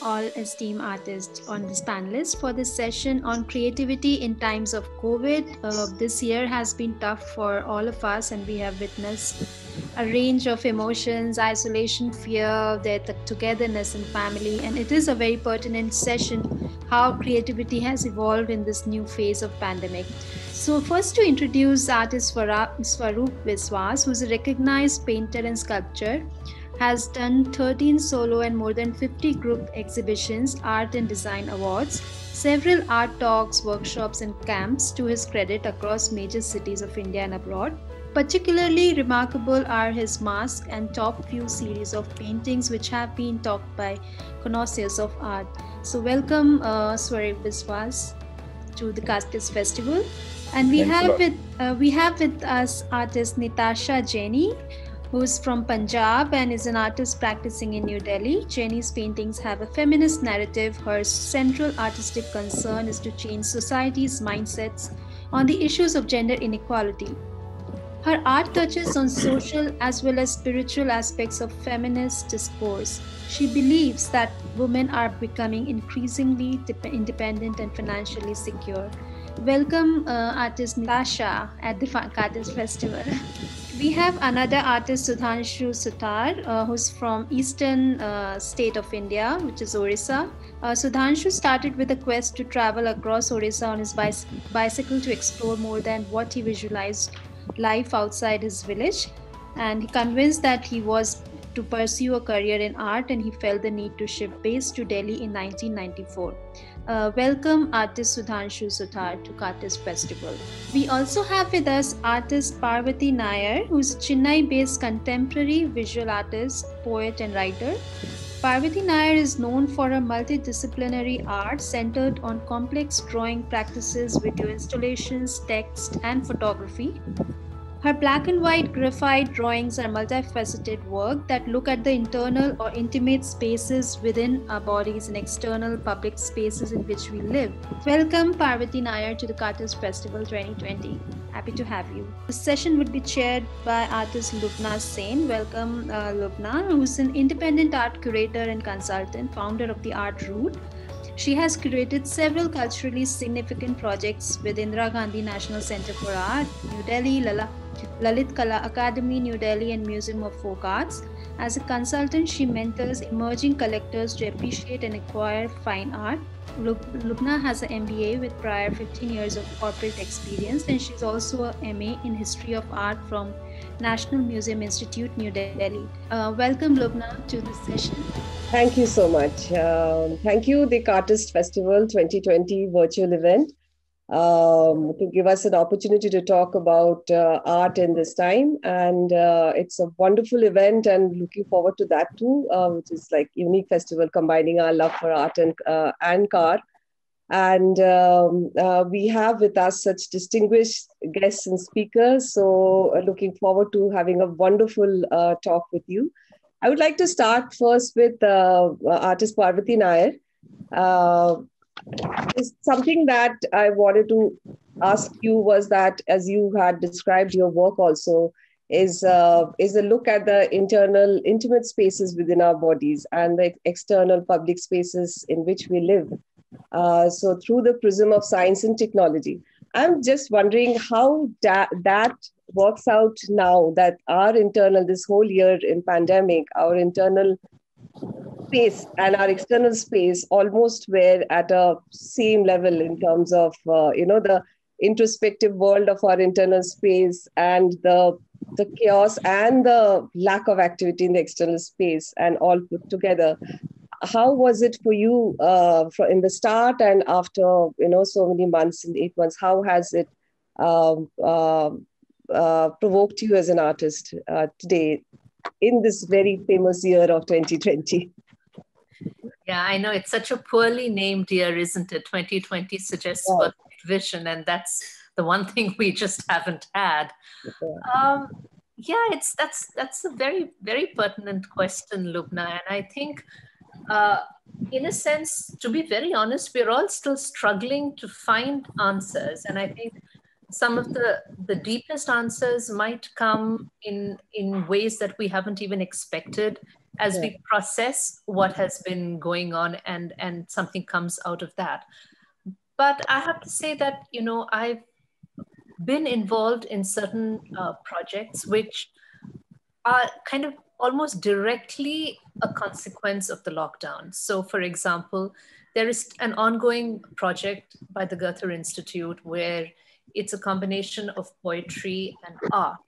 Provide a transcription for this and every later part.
all esteemed artists on this panelist for this session on creativity in times of COVID. This year has been tough for all of us, and we have witnessed a range of emotions, isolation, fear, togetherness in family, and it is a very pertinent session how creativity has evolved in this new phase of pandemic. So first to introduce artist Swarup Biswas, who's a recognized painter and sculptor, has done 13 solo and more than 50 group exhibitions, art and design awards, several art talks, workshops and camps to his credit across major cities of India and abroad. Particularly remarkable are his mask and top few series of paintings which have been talked by connoisseurs of art. So welcome Swarup Biswas to the Cartist Festival. And we have with us artist Nitasha Jaini, who's from Punjab and is an artist practicing in New Delhi. Jaini's paintings have a feminist narrative. Her central artistic concern is to change society's mindsets on the issues of gender inequality. Her art touches on social as well as spiritual aspects of feminist discourse. She believes that women are becoming increasingly independent and financially secure. Welcome artist Nitasha at the Cartist Festival. We have another artist, Sudhanshu Sutar, who's from eastern state of India, which is Orissa. Sudhanshu started with a quest to travel across Orissa on his bicycle to explore more than what he visualized life outside his village. And he convinced that he was to pursue a career in art, and he felt the need to shift base to Delhi in 1994. Welcome artist Sudhanshu Sutar to Cartist Festival. We also have with us artist Parvati Nair, who's a Chennai-based contemporary visual artist, poet and writer. Parvati Nair is known for her multidisciplinary art centered on complex drawing practices, video installations, text and photography. Her black and white graphite drawings are multifaceted work that look at the internal or intimate spaces within our bodies and external public spaces in which we live. Welcome Parvati Nair to the Cartist Festival 2020. Happy to have you. The session would be chaired by artist Lubna Sen. Welcome Lubna, who's an independent art curator and consultant, founder of the Art Route. She has curated several culturally significant projects with Indira Gandhi National Center for Art, New Delhi, Lalit Kala Academy, New Delhi, and Museum of Folk Arts. As a consultant, she mentors emerging collectors to appreciate and acquire fine art. Lubna has an MBA with prior 15 years of corporate experience, and she's also a MA in History of Art from National Museum Institute, New Delhi. Welcome, Lubna, to this session. Thank you so much. Thank you, the Cartist Festival 2020 virtual event, to give us an opportunity to talk about art in this time. And it's a wonderful event, and looking forward to that too, which is like unique festival combining our love for art and car. And we have with us such distinguished guests and speakers. So looking forward to having a wonderful talk with you. I would like to start first with artist Parvati Nair. Something that I wanted to ask you was that, as you had described your work also, is a look at the internal intimate spaces within our bodies and the external public spaces in which we live. So through the prism of science and technology. I'm just wondering how that works out now that our internal, this whole year in pandemic, our internal space and our external space almost were at a same level in terms of, the introspective world of our internal space and the chaos and the lack of activity in the external space, and all put together. How was it for you in the start and after, so many months, in 8 months? How has it provoked you as an artist today in this very famous year of 2020? Yeah, I know it's such a poorly named year, isn't it? 2020 suggests perfect vision, and that's the one thing we just haven't had. Yeah, that's a very, very pertinent question, Lubna, and I think in a sense, to be very honest, we're all still struggling to find answers. And I think some of the deepest answers might come in ways that we haven't even expected. as we process what has been going on, and something comes out of that. But I have to say that, I've been involved in certain projects which are kind of almost directly a consequence of the lockdown. So, for example, there is an ongoing project by the Goethe Institute where it's a combination of poetry and art,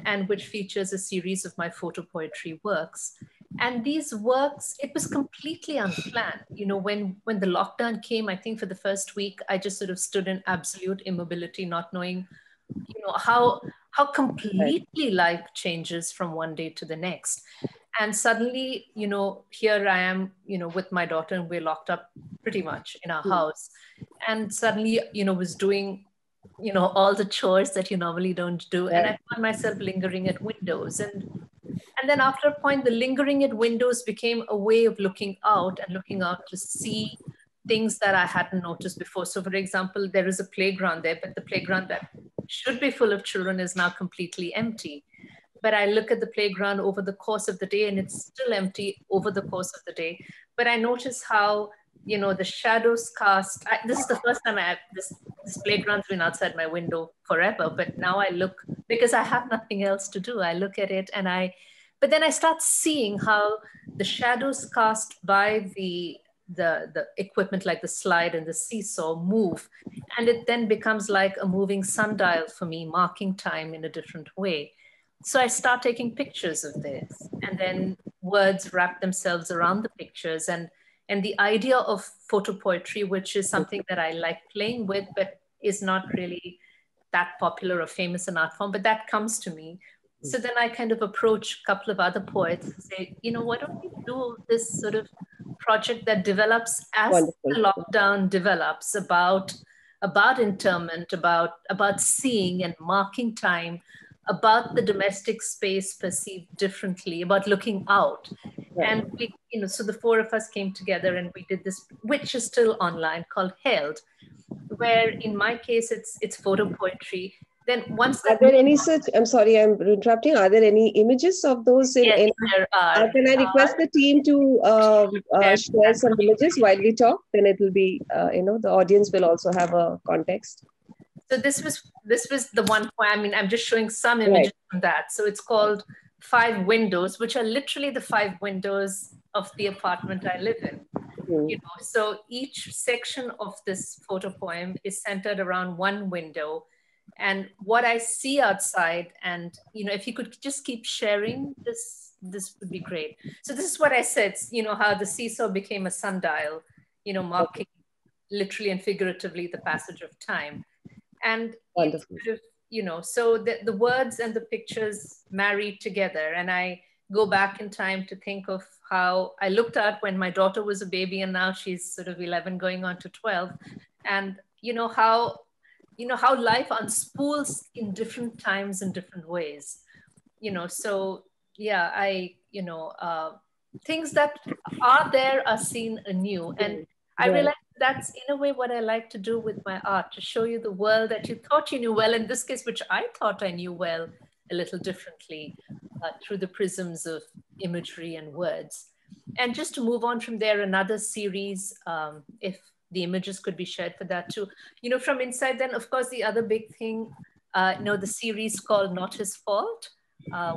and which features a series of my photo poetry works. And these works, it was completely unplanned. When the lockdown came, I think for the first week, I just sort of stood in absolute immobility, not knowing, how completely life changes from one day to the next. And suddenly, here I am, with my daughter, and we're locked up pretty much in our house. And suddenly, was doing, all the chores that you normally don't do. And I found myself lingering at windows. And then after a point, the lingering at windows became a way of looking out to see things that I hadn't noticed before. So for example, there is a playground there, but the playground that should be full of children is now completely empty. But I look at the playground over the course of the day and it's still empty over the course of the day. But I notice how, the shadows cast. This is the first time this playground's been outside my window forever, but now I look, because I have nothing else to do. I look at it but then I start seeing how the shadows cast by the equipment like the slide and the seesaw move. And it then becomes like a moving sundial for me, marking time in a different way. So I start taking pictures of this, and then words wrap themselves around the pictures. And the idea of photo poetry, which is something that I like playing with, but is not really that popular or famous an art form, but that comes to me. So then I kind of approach a couple of other poets and say, why don't we do this sort of project that develops as the lockdown develops, about interment, about seeing and marking time, about the domestic space perceived differently, about looking out. And we, so the four of us came together and we did this, which is still online, called Held, where in my case, it's photo poetry. Then once are there any such, I'm sorry, I'm interrupting. Are there any images of those? Yes, there are. Can I request the team to share some images while we talk? Then it will be, the audience will also have a context. So this was the one point. I'm just showing some images from that. So it's called 5 Windows, which are literally the 5 windows of the apartment I live in. So each section of this photo poem is centered around one window. And what I see outside, and if you could just keep sharing this would be great. So this is what I said, how the seesaw became a sundial, marking literally and figuratively the passage of time. And so the words and the pictures married together. And I go back in time to think of how I looked at when my daughter was a baby, and now she's sort of 11 going on to 12. And how life unspools in different times in different ways, so yeah, things that are there are seen anew. And I realized that's in a way what I like to do with my art, to show you the world that you thought you knew well, in this case, which I thought I knew well, a little differently, through the prisms of imagery and words. And just to move on from there, another series, if the images could be shared for that too. From inside, then of course, the other big thing, the series called Not His Fault,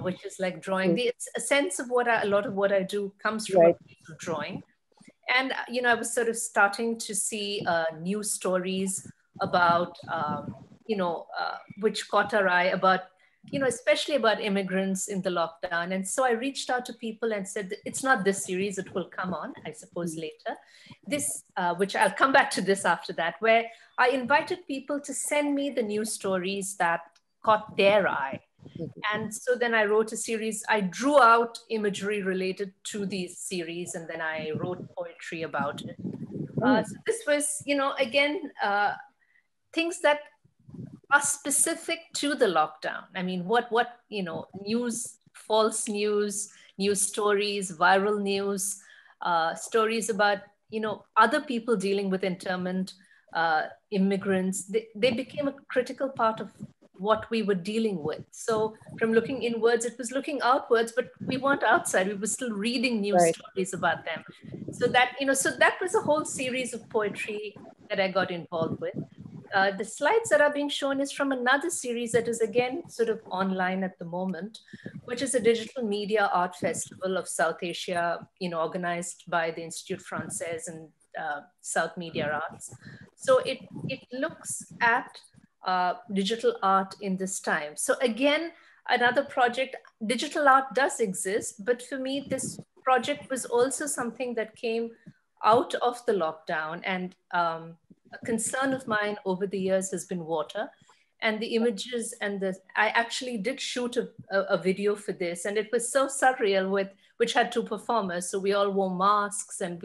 which is like drawing. It's a sense of a lot of what I do comes from a piece of drawing. And, I was sort of starting to see news stories about, which caught our eye, about, especially about immigrants in the lockdown. And so I reached out to people and said, it's not this series, it will come on, I suppose, later. This, which I'll come back to this after that, where I invited people to send me the news stories that caught their eye. And so then I wrote a series. I drew out imagery related to these series, and then I wrote poetry about it. So this was, again, things that are specific to the lockdown. I mean, what news, false news, news stories, viral news, stories about, other people dealing with internment, immigrants. They became a critical part of what we were dealing with. So from looking inwards, it was looking outwards, but we weren't outside. We were still reading news stories about them. So that, so that was a whole series of poetry that I got involved with. The slides that are being shown is from another series that is again sort of online at the moment, which is a digital media art festival of South Asia, organized by the Institut Français and South Media Arts. So it looks at digital art in this time. So again, another project, digital art does exist, but for me, this project was also something that came out of the lockdown, and a concern of mine over the years has been water. And the images and I actually did shoot a video for this, and it was so surreal, which had two performers. So we all wore masks, and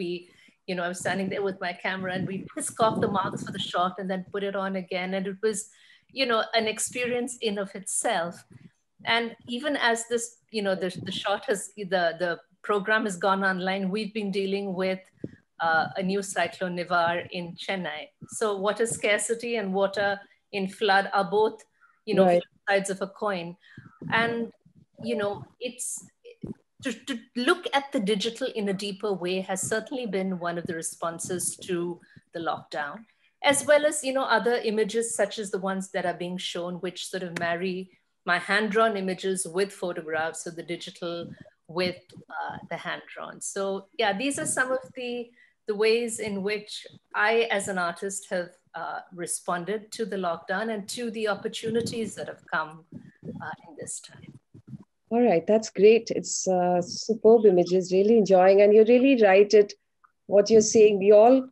I was standing there with my camera, and we whisk off the masks for the shot and then put it on again. And it was, an experience in of itself. And even as this, the shot the program has gone online, we've been dealing with a new cyclone Nivar in Chennai. So water scarcity and water in flood are both, sides of a coin. And, it's to look at the digital in a deeper way has certainly been one of the responses to the lockdown, as well as, other images such as the ones that are being shown, which sort of marry my hand-drawn images with photographs, so the digital with the hand-drawn. So yeah, these are some of the ways in which I, as an artist, have responded to the lockdown and to the opportunities that have come in this time. All right, that's great. It's superb images, really enjoying. And you're really right at what you're saying. We all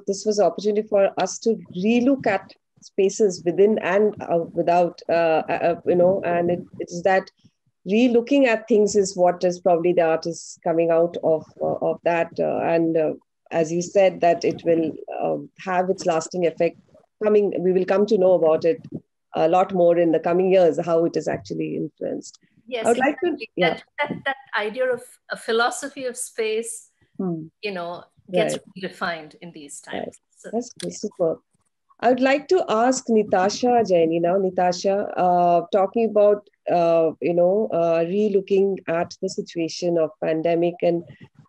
this was an opportunity for us to relook at spaces within and without, and it is that re-looking at things is what is probably the artist coming out of that. As you said, that it will have its lasting effect. We will come to know about it a lot more in the coming years, how it is actually influenced. Yes, I would like to, that idea of a philosophy of space, gets redefined in these times. Right. So, that's super. I would like to ask Nitasha Jaini now. Nitasha, talking about re-looking at the situation of pandemic, and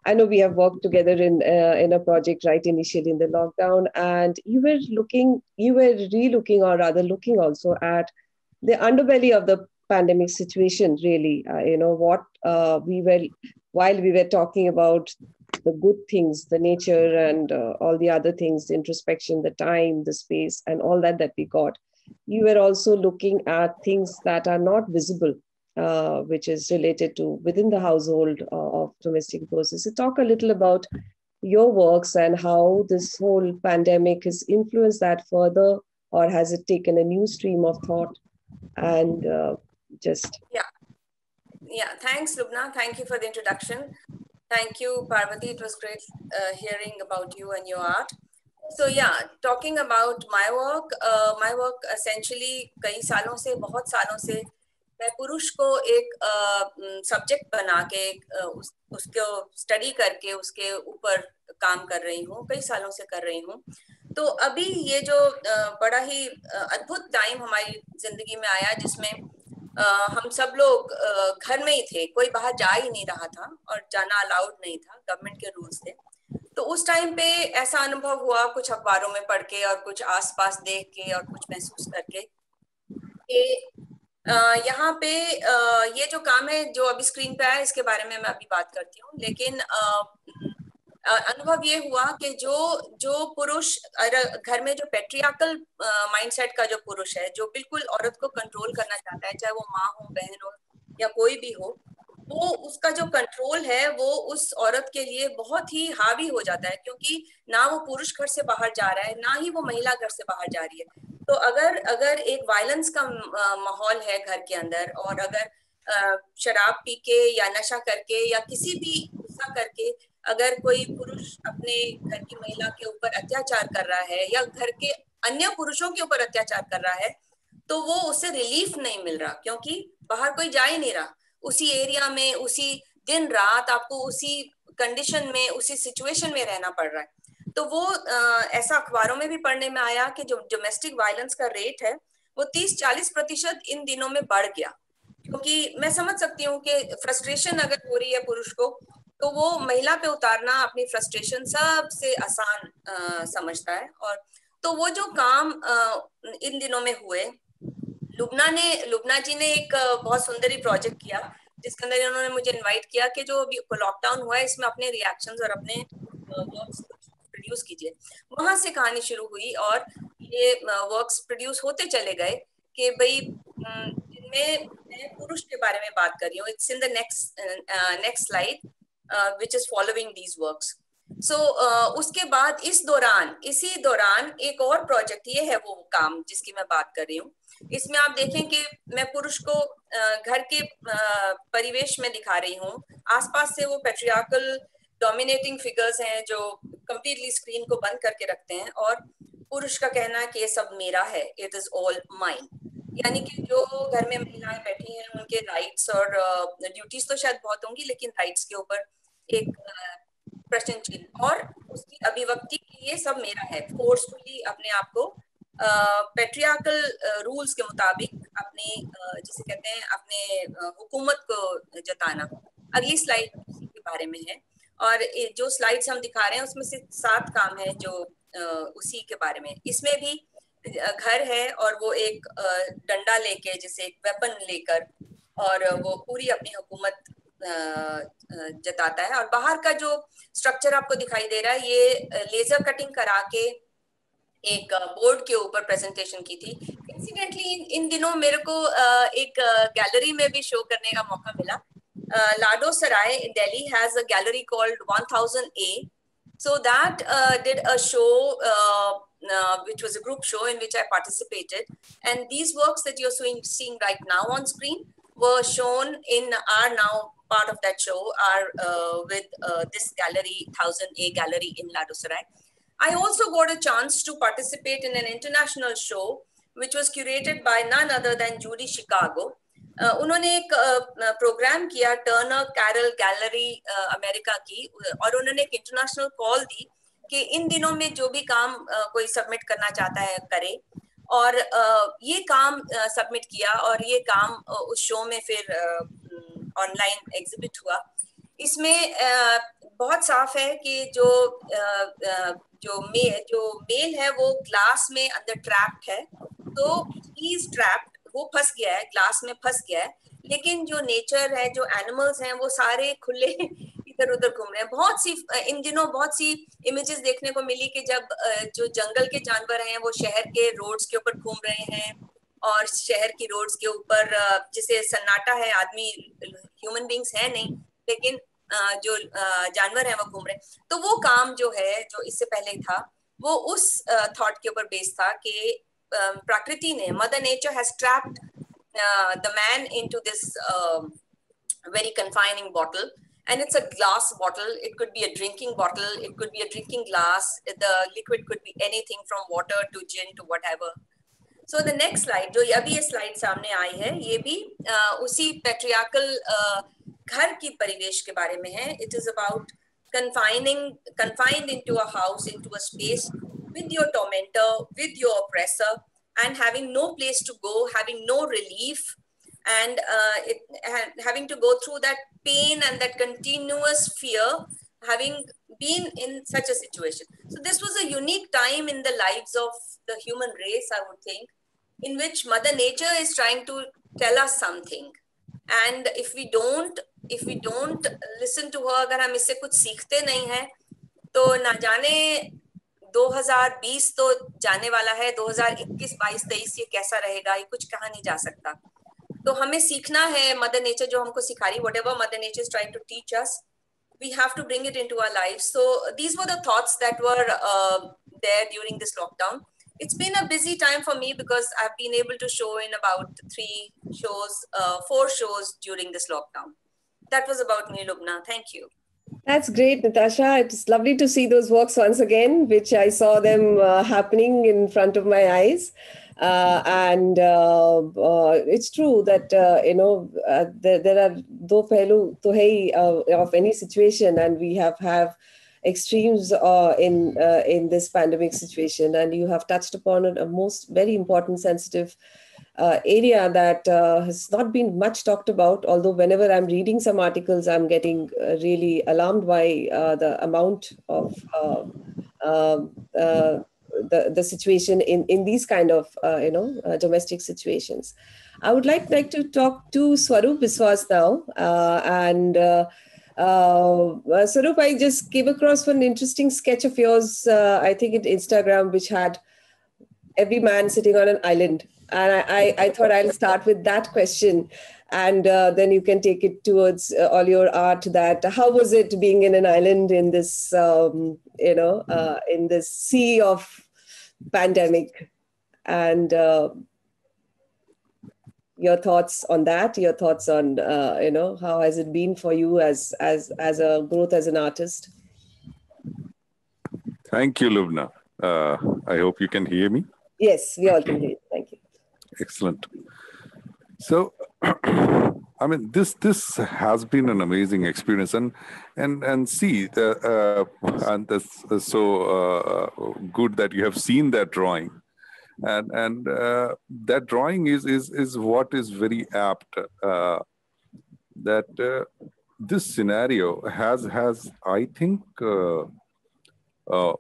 I know we have worked together in a project right initially in the lockdown, and you were re-looking, or rather looking also at the underbelly of the pandemic situation. Really, while we were talking about the good things, the nature and all the other things, the introspection, the time, the space, and all that we got. You were also looking at things that are not visible, which is related to within the household of domestic process. So talk a little about your works and how this whole pandemic has influenced that further, or has it taken a new stream of thought? And Yeah, thanks, Lubna. Thank you for the introduction. Thank you, Parvati. It was great hearing about you and your art. So yeah, talking about my work essentially बहुत सालों से मैं पुरुष को एक subject बना के उसको स्टडी करके उसके ऊपर काम कर रही हूँ, कई सालों से कर रही हूँ. तो अभी ये जो बड़ा ही अद्भुत टाइम हमारी जिंदगी में आया, जिसमें हम सब लोग घर में ही थे, कोई बाहर जा ही नहीं रहा था और जाना अलाउड नहीं था, गवर्नमेंट के रूल्स थे. तो उस टाइम पे ऐसा अनुभव हुआ, कुछ अखबारों में पढ़ के और कुछ आसपास देख के और कुछ महसूस करके, कि यहाँ पे ये जो काम है जो अभी स्क्रीन पे आया, इसके बारे में मैं अभी बात करती हूँ. लेकिन अनुभव ये हुआ कि जो पुरुष घर में जो पेट्रियार्कल माइंडसेट का जो पुरुष है, जो बिल्कुल औरत को कंट्रोल करना चाहता है, चाहे वो माँ हो, बहन हो या कोई भी हो, वो उसका जो कंट्रोल है वो उस औरत के लिए बहुत ही हावी हो जाता है, क्योंकि ना वो पुरुष घर से बाहर जा रहा है, ना ही वो महिला घर से बाहर जा रही है. तो अगर एक वायलेंस का माहौल है घर के अंदर, और अगर शराब पी के या नशा करके या किसी भी गुस्सा करके अगर कोई पुरुष अपने घर की महिला के ऊपर अत्याचार कर रहा है या घर के अन्य पुरुषों के ऊपर अत्याचार कर रहा है, तो वो उससे रिलीफ नहीं मिल रहा, क्योंकि बाहर कोई जा ही नहीं रहा. उसी एरिया में, उसी दिन रात आपको उसी कंडीशन में, उसी सिचुएशन में रहना पड़ रहा है. तो वो ऐसा अखबारों में भी पढ़ने में आया कि जो डोमेस्टिक वायलेंस का रेट है वो 30-40% इन दिनों में बढ़ गया। क्योंकि मैं समझ सकती हूँ कि फ्रस्ट्रेशन अगर हो रही है पुरुष को, तो वो महिला पे उतारना अपनी फ्रस्ट्रेशन सबसे आसान समझता है। और तो वो जो काम इन दिनों में हुए, लुबना जी ने एक बहुत सुंदर ही प्रोजेक्ट किया, जिसके अंदर उन्होंने मुझे इनवाइट किया कि जो अभी लॉकडाउन हुआ है इसमें अपने रिएक्शंस और अपने वर्क्स प्रोड्यूस कीजिए। वहां से कहानी शुरू हुई और ये वर्क्स प्रोड्यूस होते चले गए कि भाई जिनमें मैं पुरुष के बारे में बात कर रही हूँ। It's in the next slide which is following these works. So उसके बाद इसी दौरान एक और प्रोजेक्ट, ये है वो काम जिसकी मैं बात कर रही हूँ। इसमें आप देखें कि मैं पुरुष को घर के परिवेश में दिखा रही हूँ। आसपास से वो पेट्रियार्कल डोमिनेटिंग फिगर्स हैं जो कंप्लीटली स्क्रीन को बंद करके रखते हैं, और पुरुष का कहना है कि ये सब मेरा है, इट इज ऑल माइन। यानी कि जो घर में महिलाएं बैठी हैं उनके राइट्स और ड्यूटीज तो शायद बहुत होंगी, लेकिन राइट्स के ऊपर एक प्रश्न चिन्ह, और उसकी अभिव्यक्ति की ये सब मेरा है, फोर्सफुली अपने आप को पेट्रियार्कल रूल्स के मुताबिक अपने जिसे कहते हैं अपने हुकूमत को जताना। अगली स्लाइड उसी के बारे में है, और जो स्लाइड्स हम दिखा रहे हैं उसमें से 7 काम है जो उसी के बारे में। इसमें भी घर है और वो एक डंडा लेके, जैसे एक वेपन लेकर, और वो पूरी अपनी हुकूमत जताता है। और बाहर का जो स्ट्रक्चर आपको दिखाई दे रहा है, ये लेजर कटिंग करा के एक बोर्ड के ऊपर प्रेजेंटेशन की थी। इंसिडेंटली इन दिनों मेरे को एक गैलरी में भी शो करने का मौका मिला। Lado Sarai Delhi has a gallery called 1000A, so that did a show which was a group show in which I participated, and these works that you're seeing right now on screen were shown are now part of that show, are with this gallery, 1000A gallery in Ladosarai. I also got a chance to participate in an international show which was curated by none other than Judy Chicago. उन्होंने एक programme किया Turner Carol gallery America की, और उन्होंने एक international call दी कि इन दिनों में जो भी काम कोई सबमिट करना चाहता है करे, और ये काम सबमिट किया, और ये काम उस शो में फिर ऑनलाइन एग्जिबिट हुआ। इसमें बहुत साफ है कि जो मेल है वो ग्लास में अंदर ट्रैप्ड है, तो ही इज ट्रैप्ड, वो फंस गया है, ग्लास में फंस गया है। लेकिन जो नेचर है, जो एनिमल्स हैं, वो सारे खुले इधर उधर घूम रहे हैं। बहुत सी इन दिनों बहुत सी इमेजेस देखने को मिली कि जब जो जंगल के जानवर हैं वो शहर के रोड्स के ऊपर घूम रहे हैं, और शहर की रोड्स के ऊपर जैसे सन्नाटा है, आदमी ह्यूमन बींग्स है नहीं, लेकिन जो जानवर हैं वो घूम रहे हैं। तो वो काम जो है, जो इससे पहले था, वो उस थॉट के ऊपर बेस्ड था कि प्रकृति ने, mother nature has trapped the man into this very confining bottle, and it's a glass bottle. It could be a drinking bottle, it could be a drinking glass, the liquid could be anything from water to gin to whatever. So the next slide, जो अभी ये slide सामने आई है, ये भी उसी patriarchal घर की परिवेश के बारे में है। It is about confined into a house, into a space with your tormentor, with your oppressor, and having no place to go, having no relief, and having to go through that pain and that continuous fear, having been in such a situation. So this was a unique time in the lives of the human race, I would think, in which Mother Nature is trying to tell us something, and if we don't listen to her, अगर हम इससे कुछ सीखते नहीं हैं, तो ना जाने 2020 तो जाने वाला है, 2021, 22, 23 ये कैसा रहेगा, ये कुछ कहा नहीं जा सकता। तो हमें सीखना है, मदर नेचर जो हमको सिखा रही, whatever mother nature is trying to teach us, we have to bring it into our lives. So these were the thoughts that were there during this lockdown. It's been a busy time for me because I've been able to show in about 4 shows during this lockdown. That was about me, Lubna. Thank you. That's great, Nitasha. It's lovely to see those works once again, which I saw them happening in front of my eyes. And it's true that, there are do pehlu to hai of any situation, and we have extremes in this pandemic situation, and you have touched upon a most very important, sensitive area that has not been much talked about. Although whenever I'm reading some articles, I'm getting really alarmed by the amount of the situation in these kind of domestic situations. I would like to talk to Swarup Biswas now, and Swarup, I just came across one interesting sketch of yours, I think in Instagram, which had every man sitting on an island. And I thought I'll start with that question, and then you can take it towards all your art. That how was it being in an island in this, in this sea of pandemic, and your thoughts on that. Your thoughts on how has it been for you as a growth as an artist? Thank you, Lubna. I hope you can hear me. Yes, we all can hear you. Thank you. Excellent. So, I mean, this has been an amazing experience, and see, and that's so good that you have seen that drawing, and that drawing is what is very apt. That this scenario has I think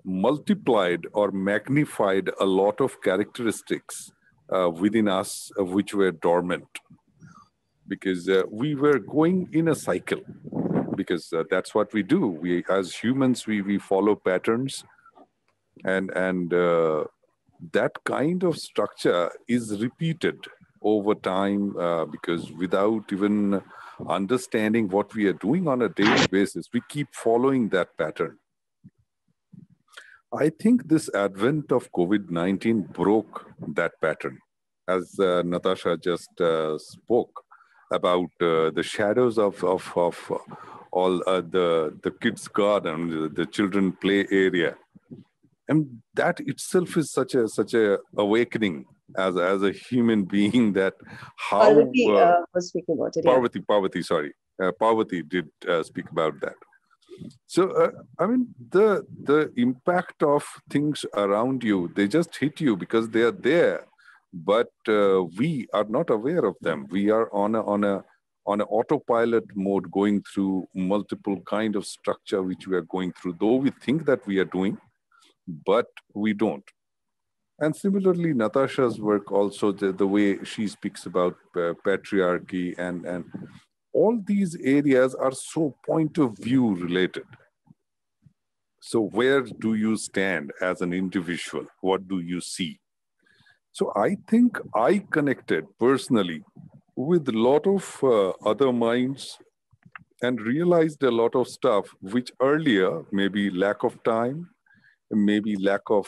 multiplied or magnified a lot of characteristics within us which were dormant, because we were going in a cycle, because that's what we do. We as humans, we follow patterns, and that kind of structure is repeated over time, because without even understanding what we are doing on a daily basis, we keep following that pattern. I think this advent of COVID-19 broke that pattern. As Nitasha just spoke about the shadows of all the kids' garden, the children play area, and that itself is such a awakening as a human being, that how Parvati was speaking about it. Parvati did speak about that. So, I mean, the impact of things around you, they just hit you because they are there, but we are not aware of them. We are on an autopilot mode, going through multiple kind of structure which we are going through, though we think that we are doing, but we don't. And similarly, Nitasha's work also, the way she speaks about patriarchy and all these areas are so point of view related. So where do you stand as an individual? What do you see? So I think I connected personally with a lot of other minds and realized a lot of stuff which earlier, maybe lack of time, maybe lack of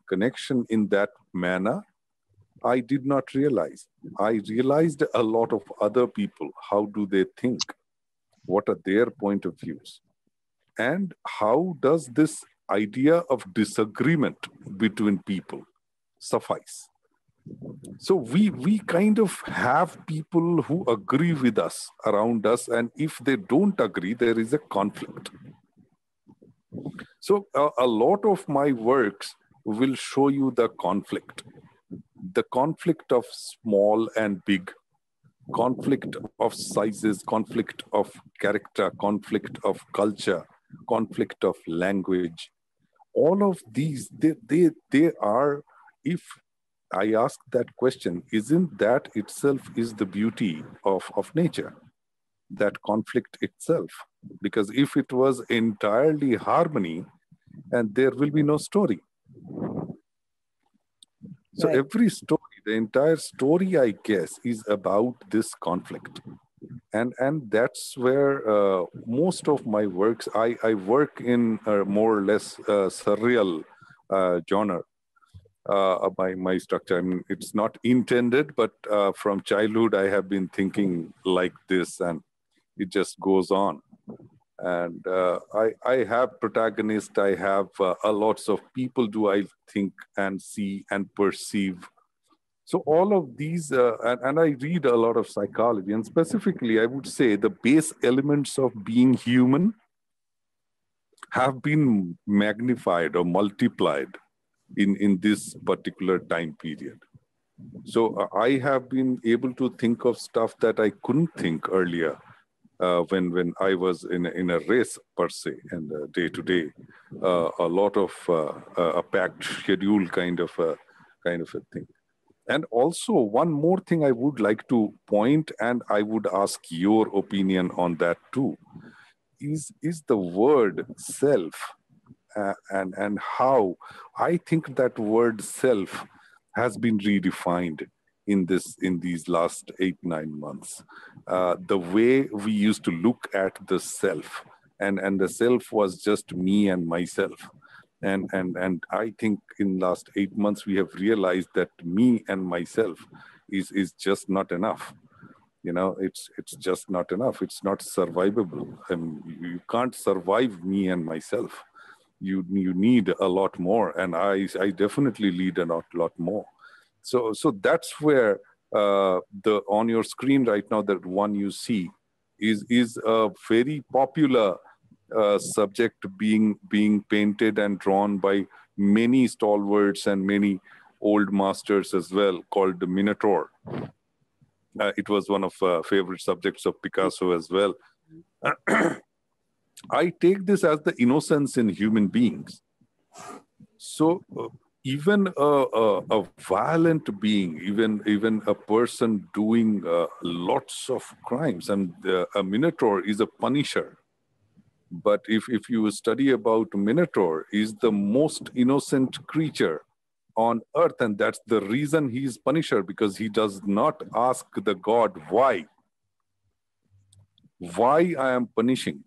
connection in that manner, I did not realize. I realized a lot of other people. How do they think? What are their point of views? And how does this idea of disagreement between people suffice? So we kind of have people who agree with us around us, and if they don't agree, there is a conflict. So a lot of my works will show you the conflict of small and big, conflict of sizes, conflict of character, conflict of culture, conflict of language. All of these, they are, if I ask that question, isn't that itself is the beauty of nature, that conflict itself? Because if it was entirely harmony, and there will be no story. So right. Every story, the entire story, I guess, is about this conflict. And that's where most of my works, I work in a more or less surreal genre. My structure, I mean, it's not intended, but from childhood, I have been thinking like this, and it just goes on. And I have protagonists, I have lots of people do I think and see and perceive. So all of these, and I read a lot of psychology, and specifically I would say the base elements of being human have been magnified or multiplied in this particular time period. So I have been able to think of stuff that I couldn't think earlier when I was in a race per se, and day to day, a lot of a packed schedule kind of a thing. And also one more thing I would like to point, and I would ask your opinion on that too, is the word self, and how I think that word self has been redefined in these last 8-9 months. The way we used to look at the self, and the self was just me and myself. And I think in last 8 months we have realized that me and myself is just not enough. You know, it's just not enough. It's not survivable. You can't survive me and myself. You need a lot more, and I definitely need a lot more. So that's where the on your screen right now, that one you see is a very popular subject being painted and drawn by many stalwarts and many old masters as well, called the Minotaur. It was one of favorite subjects of Picasso as well. I take this as the innocence in human beings. So even a violent being, even a person doing lots of crimes, and a Minotaur is a punisher. But if you study about Minotaur, is the most innocent creature on earth, and that's the reason he is punisher, because he does not ask the god why I am punishing,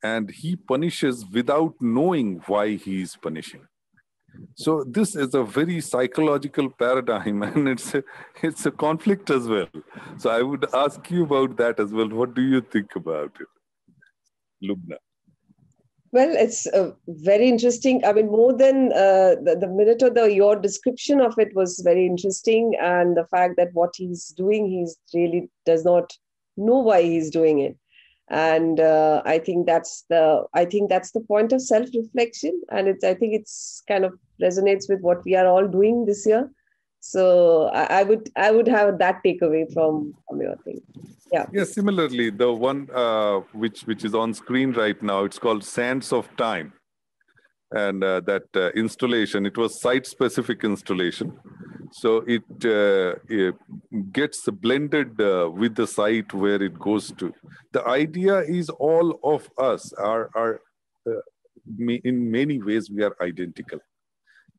and he punishes without knowing why he is punishing. So this is a very psychological paradigm, and it's a conflict as well. So I would ask you about that as well. What do you think about it, Lubna? Well, it's very interesting. I mean, more than the Minotaur, your description of it was very interesting, and the fact that what he's doing, he really does not know why he's doing it. And I think that's the point of self-reflection, and I think it's kind of resonates with what we are all doing this year. So I would have that takeaway from your thing. Yeah. Yes, similarly, the one which is on screen right now, it's called Sands of Time. And that installation, it was site-specific installation. So it gets blended with the site where it goes to. The idea is all of us are in many ways, we are identical.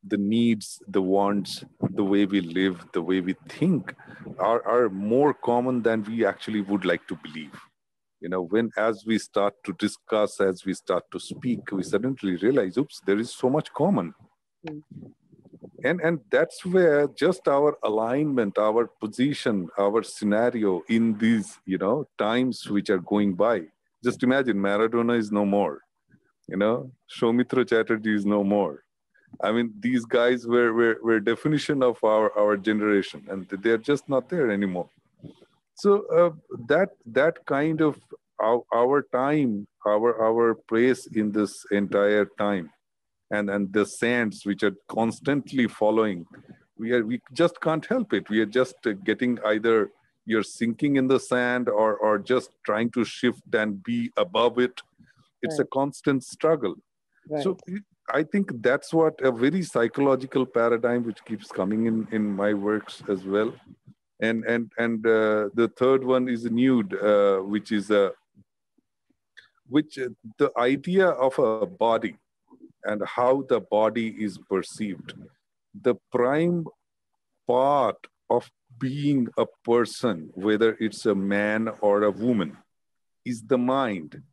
The needs, the wants, the way we live, the way we think are more common than we actually would like to believe. You know, as we start to discuss, as we start to speak, we suddenly realize, oops, there is so much common. And that's where just our alignment, our position, our scenario in these, times which are going by. Just imagine, Maradona is no more. Soumitra Chatterjee is no more. I mean, these guys were definition of our generation, and they're just not there anymore. So that kind of our time, our place in this entire time, and the sands which are constantly following, we just can't help it. We are just getting either you're sinking in the sand or just trying to shift and be above it. It's a constant struggle. Right. So I think that's what a very psychological paradigm which keeps coming in my works as well. And the third one is nude, which is the idea of a body and how the body is perceived. The prime part of being a person, whether it's a man or a woman, is the mind.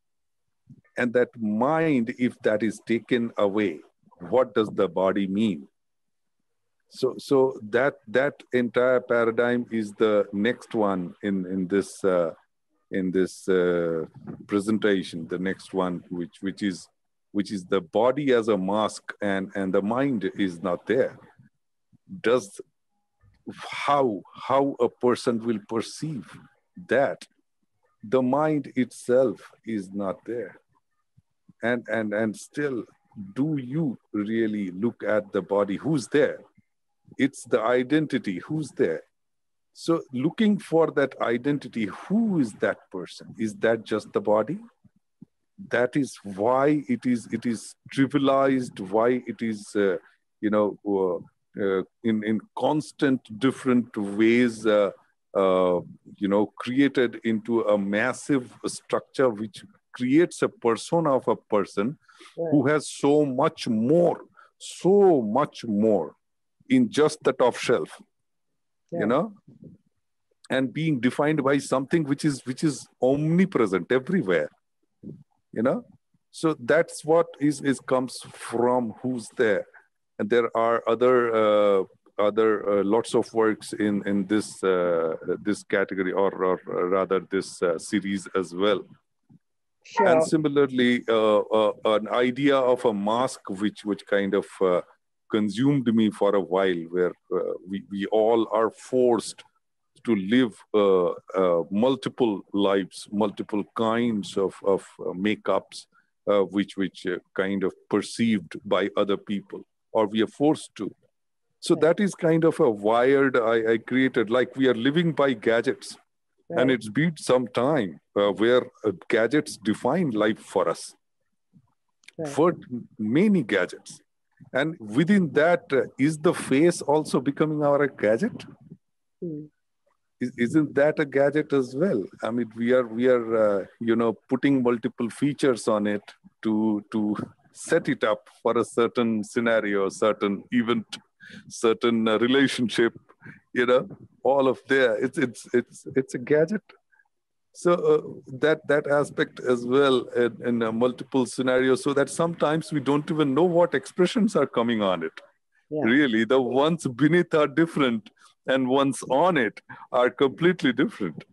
And that mind, if that is taken away, what does the body mean? So that entire paradigm is the next one in this presentation. The next one, which is the body as a mask, and the mind is not there. Does how a person will perceive that? The mind itself is not there. and still, do you really look at the body? Who's there? It's the identity. Who's there? So looking for that identity, who is that person? Is that just the body? That is why it is trivialized, why it is in constant different ways created into a massive structure which creates a persona of a person who has so much more in just the top shelf, and being defined by something which is omnipresent everywhere. So that's what comes from who's there. And there are other lots of works in this this category, or rather this series as well. Sure. And similarly, an idea of a mask which kind of consumed me for a while, where we all are forced to live multiple lives, multiple kinds of makeups, which kind of perceived by other people, or we are forced to. So that is kind of a wired I created, like we are living by gadgets. Right. And it's been some time where gadgets define life for us, for many gadgets. And within that, is the face also becoming our gadget? Isn't that a gadget as well? I mean, we are putting multiple features on it to set it up for a certain scenario, certain event, certain relationship. All of there. It's a gadget. So that aspect as well in multiple scenarios, so that sometimes we don't even know what expressions are coming on it. Yeah. Really, the ones beneath are different, and ones on it are completely different.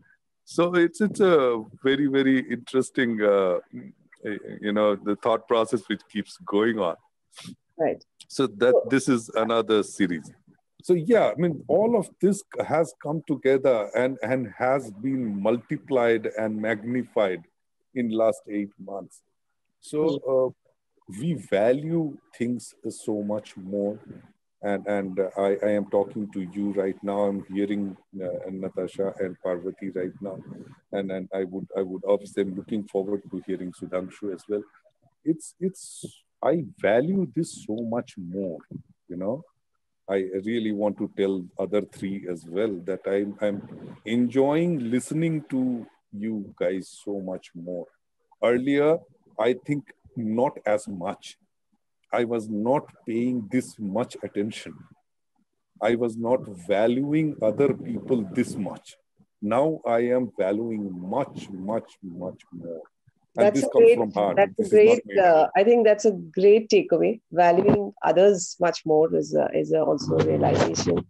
So it's a very, very interesting, the thought process which keeps going on. Right. So this is another series. So yeah, I mean, all of this has come together and has been multiplied and magnified in last 8 months. So we value things so much more. And I am talking to you right now. I'm hearing Nitasha and Parvati right now. And I would obviously, I'm looking forward to hearing Sudhanshu as well. I value this so much more, I really want to tell other three as well that I'm enjoying listening to you guys so much more. Earlier, I think not as much. I was not paying this much attention. I was not valuing other people this much. Now I am valuing much, much, much more. And that's this comes from heart. That's a great. I think that's a great takeaway. Valuing others much more is also a realization.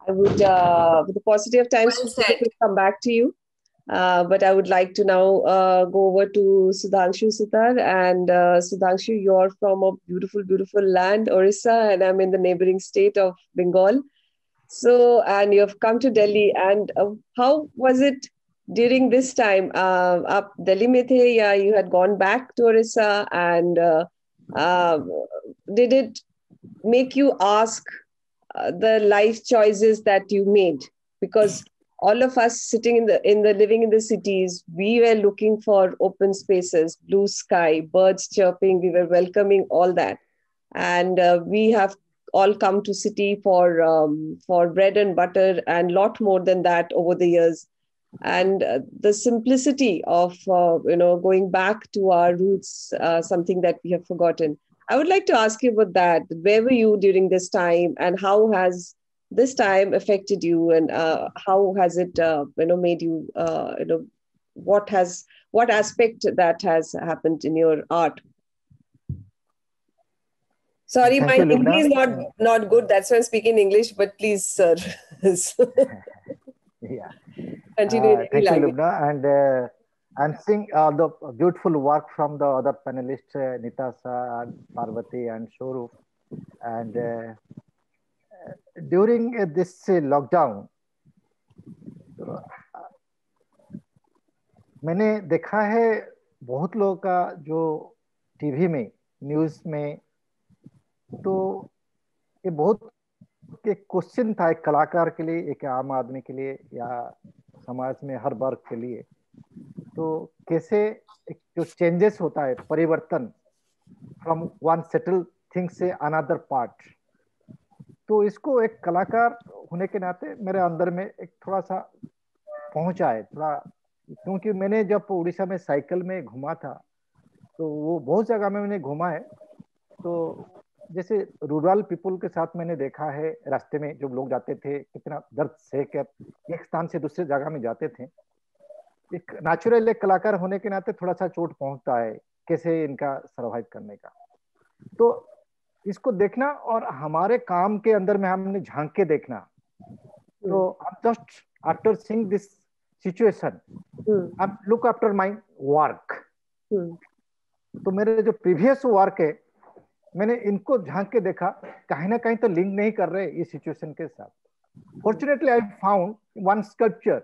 I would, with the paucity of time, come back to you. But I would like to now go over to Sudhanshu Sitar. And Sudhanshu, you're from a beautiful, beautiful land, Orissa, and I'm in the neighboring state of Bengal. So, and you've come to Delhi. And how was it during this time? Up Delhi mein the, ya you had gone back to Orissa, and did it make you ask the life choices that you made? Because all of us sitting living in the cities, we were looking for open spaces, blue sky, birds chirping. We were welcoming all that, and we have all come to city for bread and butter and lot more than that over the years. And the simplicity of going back to our roots, something that we have forgotten. I would like to ask you about that. Where were you during this time, and how has this time affected you, and how has it made you what aspect that has happened in your art? Sorry, my Hindi is not good. That's why I'm speaking English. But please, sir. Yeah. Continue. Thank you, Lubna. And I'm seeing the beautiful work from the other panelists, Nitasha, and Parvati, and Swarup. And during this lockdown, मैंने देखा है बहुत लोगों का जो TV में, news में। तो ये बहुत एक क्वेश्चन था एक कलाकार के लिए, एक आम आदमी के लिए, या समाज में हर वर्ग के लिए। तो कैसे एक जो चेंजेस होता है, परिवर्तन फ्रॉम वन सेटल थिंग से अनदर पार्ट, तो इसको एक कलाकार होने के नाते मेरे अंदर में एक थोड़ा सा पहुंचा है थोड़ा। क्योंकि मैंने जब उड़ीसा में साइकिल में घूमा था, तो वो बहुत जगह में मैंने घूमा है। तो जैसे रूरल पीपल के साथ मैंने देखा है, रास्ते में जो लोग जाते थे कितना दर्द से के एक स्थान से दूसरे जगह में जाते थे। एक नेचुरल एक कलाकार होने के नाते थोड़ा सा चोट पहुंचता है कैसे इनका सरवाइव करने का। तो इसको देखना और हमारे काम के अंदर में हमने झांक के देखना। तो just after seeing this situation I look after my work. तो मेरे जो प्रीवियस वर्क है, मैंने इनको झांक के देखा, कहीं ना कहीं तो लिंक नहीं कर रहे इस सिचुएशन के साथ। Fortunately I found one sculpture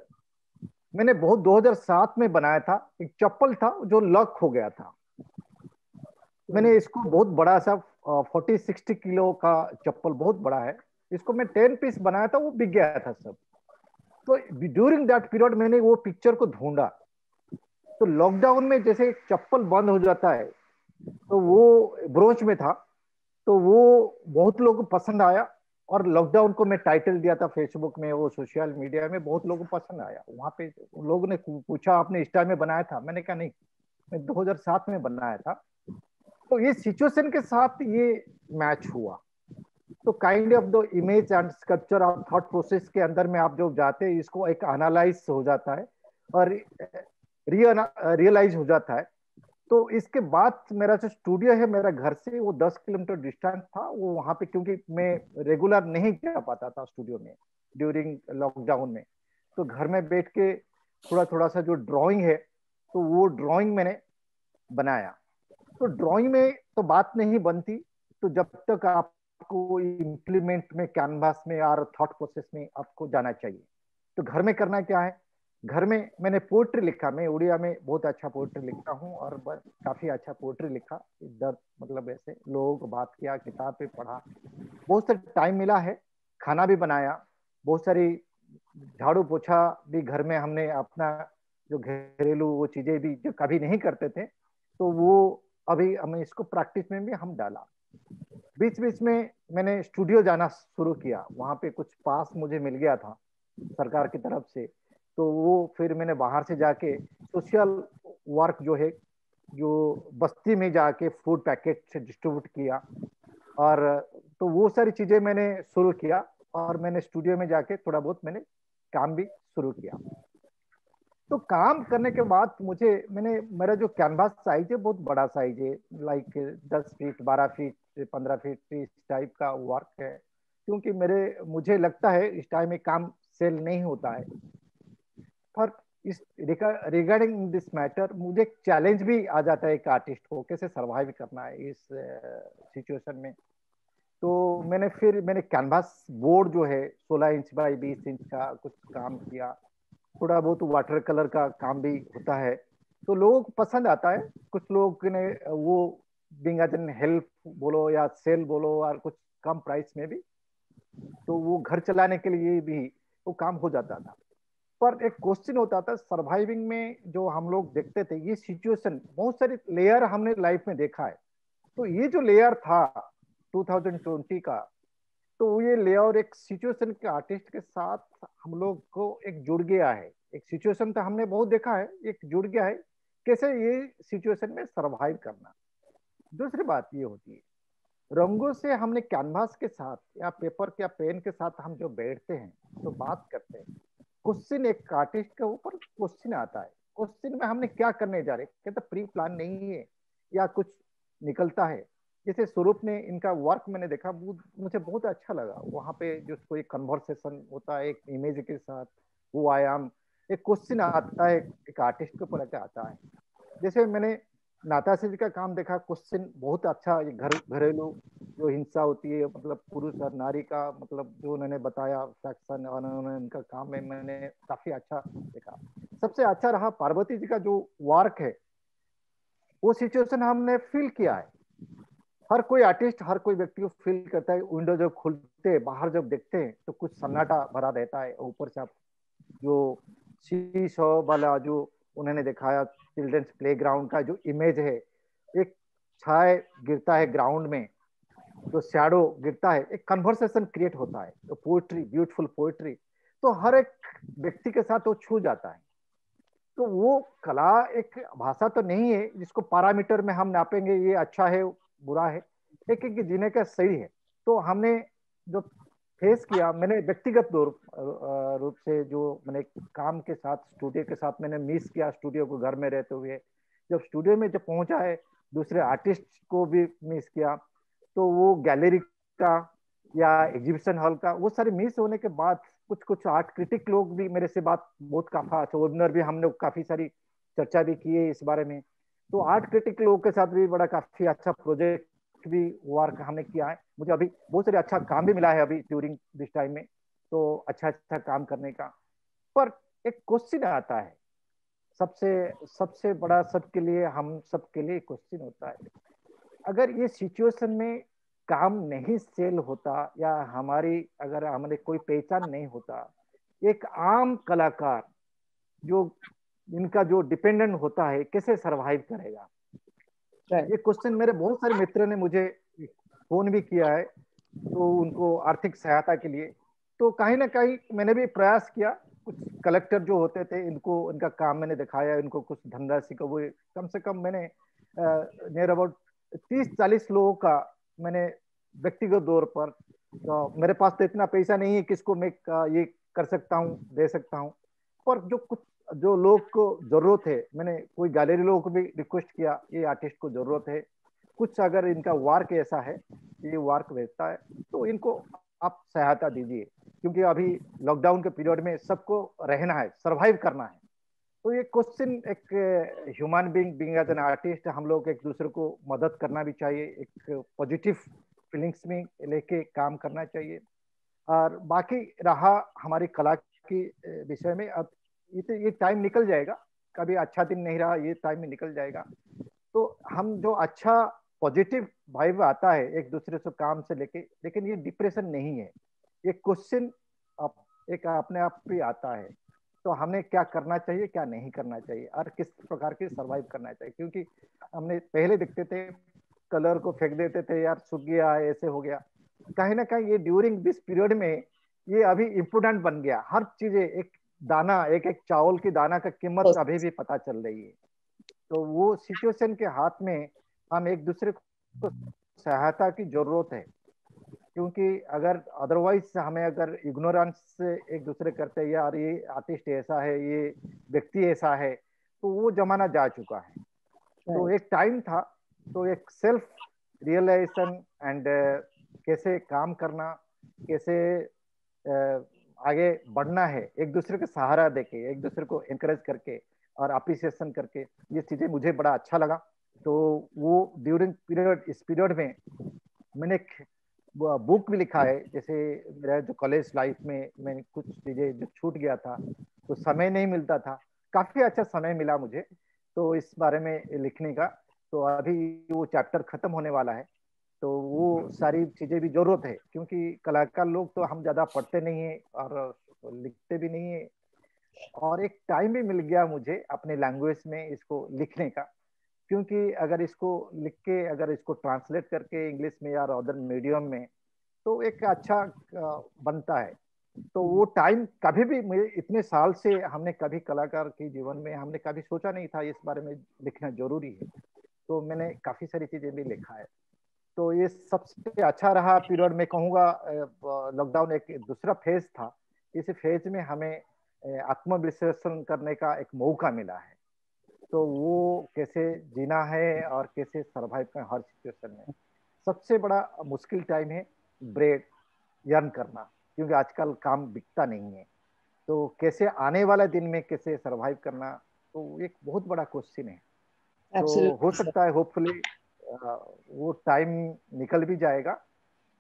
मैंने बहुत 2007 में बनाया था। एक चप्पल था जो लॉक हो गया था। मैंने इसको बहुत बड़ा सा 40-60 किलो का चप्पल बहुत बड़ा है, इसको मैं 10 पीस बनाया था, वो बिक गया था सब। तो ड्यूरिंग दैट पीरियड मैंने वो पिक्चर को ढूंढा। तो लॉकडाउन में जैसे चप्पल बंद हो जाता है, तो वो ब्रोंच में था, तो वो बहुत लोगों को पसंद आया। और लॉकडाउन को मैं टाइटल दिया था फेसबुक में, वो सोशल मीडिया में बहुत लोगों को पसंद आया। वहां पे लोगों ने पूछा आपने स्टाइल में बनाया था? मैंने कहा नहीं, मैं 2007 में बनाया था। तो ये सिचुएशन के साथ ये मैच हुआ। तो kind of the image and sculpture और थॉट प्रोसेस के अंदर में आप जो जाते हैं, इसको एक एनालाइज हो जाता है और रियलाइज हो जाता है। तो इसके बाद मेरा जो स्टूडियो है, मेरा घर से वो 10 किलोमीटर डिस्टेंस था। वो वहां पे, क्योंकि मैं रेगुलर नहीं जा पाता था स्टूडियो में ड्यूरिंग लॉकडाउन में, तो घर में बैठ के थोड़ा थोड़ा सा जो ड्राइंग है, तो वो ड्राइंग मैंने बनाया। तो ड्राइंग में तो बात नहीं बनती, तो जब तक आपको इम्प्लीमेंट में, कैनवास में और थॉट प्रोसेस में आपको जाना चाहिए। तो घर में करना क्या है, घर में मैंने पोएट्री लिखा। मैं उड़िया में बहुत अच्छा पोएट्री लिखता हूँ और काफी अच्छा पोएट्री लिखा। इधर मतलब ऐसे लोगों को बात किया, किताब पे पढ़ा, बहुत सारा टाइम मिला है। खाना भी बनाया, बहुत सारी झाड़ू पोछा भी घर में हमने अपना जो घरेलू वो चीजें भी जो कभी नहीं करते थे, तो वो अभी हमें इसको प्रैक्टिस में भी हम डाला। बीच बीच में मैंने स्टूडियो जाना शुरू किया। वहां पे कुछ पास मुझे मिल गया था सरकार की तरफ से, तो वो फिर मैंने बाहर से जाके सोशल वर्क जो है, जो बस्ती में जाके फूड पैकेट से डिस्ट्रीब्यूट किया। और तो वो सारी चीजें मैंने शुरू किया और मैंने स्टूडियो में जाके थोड़ा बहुत मैंने काम भी शुरू किया। तो काम करने के बाद मेरा जो कैनवास साइज है बहुत बड़ा साइज है, लाइक 10 फीट 12 फीट 15 फीट इस टाइप का वर्क है। क्योंकि मुझे लगता है इस टाइम में काम सेल नहीं होता है। पर इस रिगार्डिंग दिस मैटर मुझे चैलेंज भी आ जाता है एक आर्टिस्ट को, कैसे सरवाइव करना है इस सिचुएशन में। तो मैंने कैनवास बोर्ड जो है 16 इंच बाई 20 इंच का कुछ काम किया। थोड़ा बहुत वाटर कलर का काम भी होता है, तो लोगों को पसंद आता है। कुछ लोग ने वो बिंग एज एन हेल्प बोलो या सेल बोलो और कुछ कम प्राइस में भी, तो वो घर चलाने के लिए भी वो काम हो जाता था। पर एक क्वेश्चन होता था सर्वाइविंग में, जो हम लोग देखते थे ये सिचुएशन, बहुत सारी लेयर हमने लाइफ में देखा है। तो ये जो लेयर था 2020 का, तो ये लेयर एक सिचुएशन के आर्टिस्ट के साथ हम लोग को एक जुड़ गया है। एक सिचुएशन तो हमने बहुत देखा है, एक जुड़ गया है कैसे ये सिचुएशन में सरवाइव करना। दूसरी बात ये होती है, रंगों से हमने कैनवास के साथ या पेपर या पेन के साथ हम जो बैठते हैं तो बात करते हैं, क्वेश्चन एक आर्टिस्ट के ऊपर क्वेश्चन आता है। क्वेश्चन में हमने क्या करने जा रहे, कहते प्री प्लान नहीं है या कुछ निकलता है। जैसे स्वरूप ने इनका वर्क मैंने देखा, मुझे बहुत अच्छा लगा। वहां पे जो कोई कन्वर्सेशन होता है एक इमेज के साथ, वो आयाम एक क्वेश्चन आता है एक आर्टिस्ट के ऊपर आता है। जैसे मैंने नाताशा जी का काम देखा, क्वेश्चन बहुत अच्छा, ये घरेलू जो हिंसा होती है, मतलब पुरुष और नारी का, मतलब जो उन्होंने बताया सेक्शन और उन्होंने उनका काम में मैंने काफी अच्छा देखा। सबसे अच्छा रहा पार्वती जी का जो वर्क है, वो सिचुएशन हमने फील किया है। हर कोई आर्टिस्ट, हर कोई व्यक्ति को फील करता है। विंडो जब खुलते बाहर जब देखते हैं तो कुछ सन्नाटा भरा रहता है, ऊपर से आप जो सी शो वाला जो उन्होंने दिखाया चिल्ड्रंस प्ले ग्राउंड का जो इमेज है, एक छाया गिरता है ग्राउंड में, जो शैडो गिरता है, एक कन्वर्सेशन क्रिएट होता है, तो पोएट्री, ब्यूटीफुल पोएट्री, तो हर एक व्यक्ति के साथ वो छू जाता है। तो वो कला एक भाषा तो नहीं है जिसको पैरामीटर में हम नापेंगे ये अच्छा है बुरा है, एक एक जीने का सही है। तो हमने जो फेस किया, मैंने व्यक्तिगत रूप से जो मैंने काम के साथ, स्टूडियो के साथ मैंने मिस किया, स्टूडियो को घर में रहते हुए जब स्टूडियो में जब पहुंचा है, दूसरे आर्टिस्ट को भी मिस किया। तो वो गैलरी का या एग्जीबिशन हॉल का वो सारे मिस होने के बाद कुछ कुछ आर्ट क्रिटिक लोग भी मेरे से बात बहुत काफी अच्छा, वेबिनार भी हमने काफी सारी चर्चा भी की है इस बारे में। तो आर्ट क्रिटिक लोगों के साथ भी बड़ा काफी अच्छा प्रोजेक्ट भी वर्क हमने किया है। मुझे अभी बहुत सारे अच्छा काम भी मिला है अभी ड्यूरिंग दिस टाइम में, तो अच्छा अच्छा काम करने का। पर एक क्वेश्चन आता है, सबसे सबसे बड़ा सबके लिए, हम सबके लिए क्वेश्चन होता है, अगर ये सिचुएशन में काम नहीं सेल होता या अगर हमारे कोई पहचान नहीं होता, एक आम कलाकार जो इनका जो डिपेंडेंट होता है कैसे सरवाइव करेगा? ये क्वेश्चन मेरे बहुत सारे मित्रों ने मुझे फोन भी किया है, तो उनको आर्थिक सहायता के लिए। तो कहीं ना कहीं मैंने भी प्रयास किया, कुछ कलेक्टर जो होते थे इनको, इनका काम मैंने दिखाया, इनको कुछ धनराशि को, वो कम से कम मैंने नियर अबाउट 30-40 लोगों का मैंने व्यक्तिगत तौर पर, तो मेरे पास तो इतना पैसा नहीं है किसको मैं ये कर सकता हूँ, दे सकता हूँ, पर जो लोग को जरूरत है, मैंने कोई गैलरी लोगों को भी रिक्वेस्ट किया, ये आर्टिस्ट को जरूरत है कुछ, अगर इनका वर्क ऐसा है, ये वर्क भेजता है, तो इनको आप सहायता दीजिए, क्योंकि अभी लॉकडाउन के पीरियड में सबको रहना है, सरवाइव करना है। तो ये क्वेश्चन, एक human being as an artist, हम लोग एक दूसरे को मदद करना भी चाहिए, एक पॉजिटिव फीलिंग्स में लेके काम करना चाहिए। और बाकी रहा हमारी कला की विषय में, अब ये टाइम निकल जाएगा, कभी अच्छा दिन नहीं रहा, ये टाइम में निकल जाएगा। तो हम जो अच्छा पॉजिटिव वाइब आता है एक दूसरे से काम से लेके, लेकिन ये डिप्रेशन नहीं है, ये क्वेश्चन एक अपने आप पे आता है। तो हमें क्या करना चाहिए, क्या नहीं करना चाहिए, और किस प्रकार के सरवाइव करना चाहिए, क्योंकि हमने पहले देखते थे कलर को फेंक देते थे, यार सूख गया, ऐसे हो गया। कहीं ना कहीं ये ड्यूरिंग दिस पीरियड में ये अभी इम्पोर्टेंट बन गया, हर चीजें, एक दाना, एक एक चावल की दाना का कीमत अभी भी पता चल रही है। तो वो सिचुएशन के हाथ में हम एक दूसरे को सहायता की जरूरत है, क्योंकि अगर अदरवाइज हमें अगर इग्नोरेंस से एक दूसरे करते हैं, यार ये आर्टिस्ट ऐसा है, ये व्यक्ति ऐसा है, तो वो जमाना जा चुका है। तो एक टाइम था, तो एक सेल्फ रियलाइजेशन एंड कैसे काम करना, कैसे आगे बढ़ना है, एक दूसरे का सहारा देके, एक दूसरे को एनकरेज करके और अप्रिसिएशन करके, ये चीजें मुझे बड़ा अच्छा लगा। तो वो ड्यूरिंग पीरियड, इस पीरियड में मैंने एक बुक भी लिखा है। जैसे मेरा जो कॉलेज लाइफ में मैंने कुछ चीजें जो छूट गया था, तो समय नहीं मिलता था, काफी अच्छा समय मिला मुझे तो इस बारे में लिखने का। तो अभी वो चैप्टर खत्म होने वाला है, तो वो सारी चीजें भी जरूरत है, क्योंकि कलाकार लोग तो हम ज्यादा पढ़ते नहीं है और लिखते भी नहीं है, और एक टाइम भी मिल गया मुझे अपने लैंग्वेज में इसको लिखने का, क्योंकि अगर इसको लिख के, अगर इसको ट्रांसलेट करके इंग्लिश में या अदर मीडियम में, तो एक अच्छा बनता है। तो वो टाइम कभी भी, मुझे इतने साल से हमने कभी कलाकार के जीवन में हमने कभी सोचा नहीं था इस बारे में लिखना जरूरी है, तो मैंने काफी सारी चीजें भी लिखा है। तो ये सबसे अच्छा रहा पीरियड, मैं कहूँगा लॉकडाउन एक दूसरा फेज था, इस फेज में हमें आत्मविश्लेषण करने का एक मौका मिला है। तो वो कैसे जीना है और कैसे सरवाइव करना हर सिचुएशन में। सबसे बड़ा मुश्किल टाइम है ब्रेड अर्न करना, क्योंकि आजकल काम बिकता नहीं है, तो कैसे आने वाला दिन में कैसे सरवाइव करना, तो एक बहुत बड़ा क्वेश्चन है। तो हो सकता है होपफुली वो टाइम निकल भी जाएगा,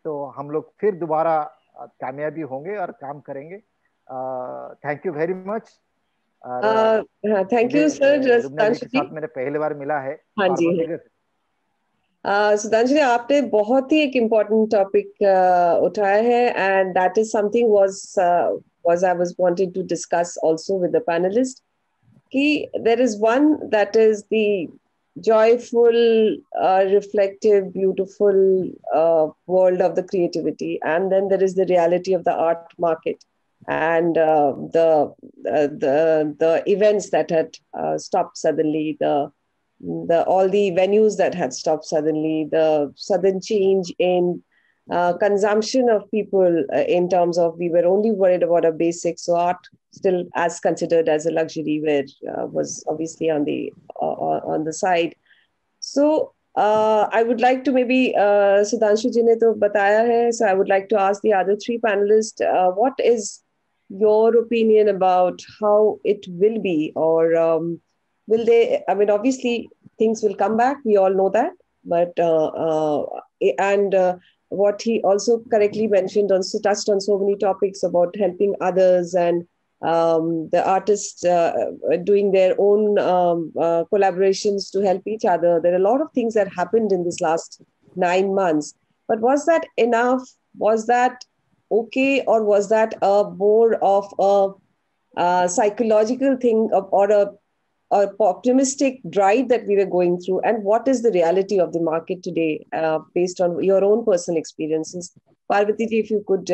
तो हम लोग फिर दोबारा कामयाबी होंगे और काम करेंगे। Thank you very much. Thank you sir. Rubna ji के साथ मैंने पहली बार मिला है। हाँ जी। सुधांशु जी, आपने बहुत ही एक इम्पोर्टेंट टॉपिक उठाया है, and that is something was I was wanting to discuss also with the panelist. There is one that is the joyful, reflective, beautiful world of the creativity, and then there is the reality of the art market and the events that had stopped suddenly, all the venues that had stopped suddenly, the sudden change in consumption of people, in terms of we were only worried about a basic, so art still as considered as a luxury was obviously on the side. So I would like to maybe Sudhanshu ji ne to bataya hai, so I would like to ask the other three panelists, what is your opinion about how it will be, or will they, I mean, obviously things will come back, we all know that, but and what he also correctly mentioned, also touched on so many topics about helping others, and the artists doing their own collaborations to help each other. There are a lot of things that happened in this last 9 months, but was that enough? Was that okay, or was that a more of a psychological thing, or a optimistic drive that we were going through? And what is the reality of the market today, based on your own personal experiences? Parvati ji, if you could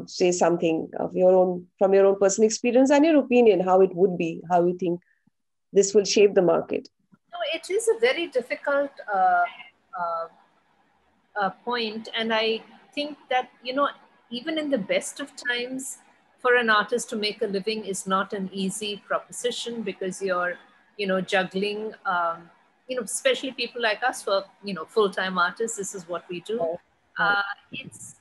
say something of your own, from your own personal experience and your opinion, how it would be, how you think this will shape the market. No, it is a very difficult point, and I think that, you know, even in the best of times, for an artist to make a living is not an easy proposition, because you're, you know, juggling, you know, especially people like us who are, you know, full-time artists, this is what we do. It's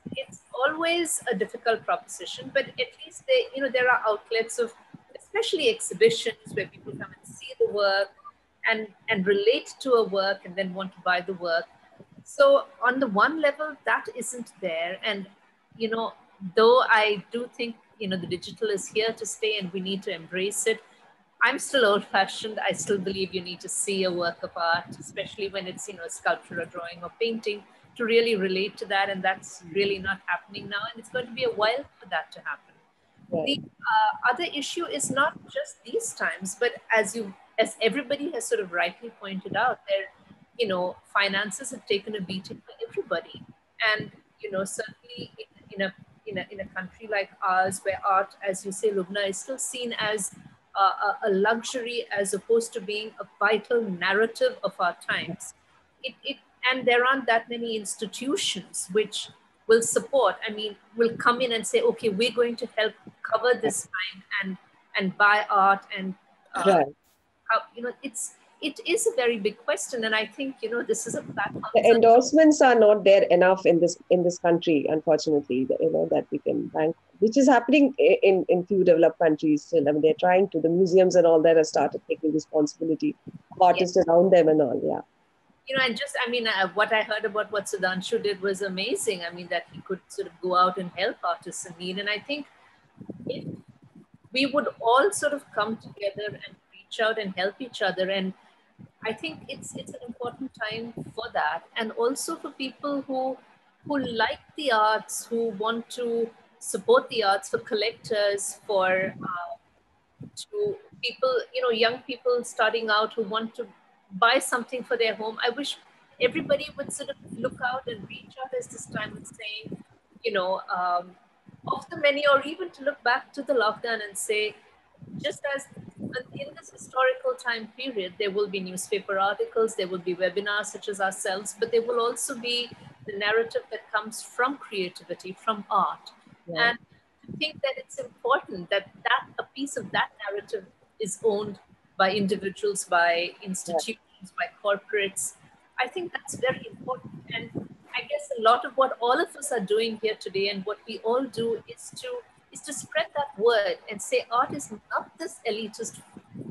always a difficult proposition, but at least they, you know, there are outlets of, especially exhibitions, where people come and see the work and relate to a work and then want to buy the work. So on the one level, that isn't there. And, you know, though I do think, you know, the digital is here to stay and we need to embrace it, I'm still old-fashioned. I still believe you need to see a work of art, especially when it's, you know, a sculpture or drawing or painting, to really relate to that. And that's really not happening now. And it's going to be a while for that to happen. The other issue is not just these times, but as everybody has sort of rightly pointed out, you know, finances have taken a beating for everybody. And, you know, certainly in a country like ours, where art, as you say, Lubna, is still seen as a luxury, as opposed to being a vital narrative of our times. And there aren't that many institutions which will support, I mean, will come in and say, okay, we're going to help cover this time and buy art, and you know, it is a very big question. And I think, you know, this is a platform. The endorsements are not there enough in this country, unfortunately, you know, that we can bank, which is happening in few developed countries still. I mean, they're trying to, the museums and all that have started taking responsibility of artists around them and all. Yeah. You know, and just, I mean, what I heard about what Sudhanshu did was amazing. I mean, that he could sort of go out and help artists in need. And I think if we would all sort of come together and reach out and help each other, and I think it's an important time for that. And also for people who like the arts, who want to support the arts, for collectors, for to people, you know, young people starting out who want to buy something for their home. I wish everybody would sort of look out and reach out as this time and say, you know, of the many, or even to look back to the lockdown and say, just as in this historical time period, there will be newspaper articles, there will be webinars such as ourselves, but there will also be the narrative that comes from creativity, from art. Yeah. And I think that it's important that a piece of that narrative is owned by individuals, by institutions, by corporates. I think that's very important. And I guess a lot of what all of us are doing here today, and what we all do, is to spread that word and say art is not this elitist,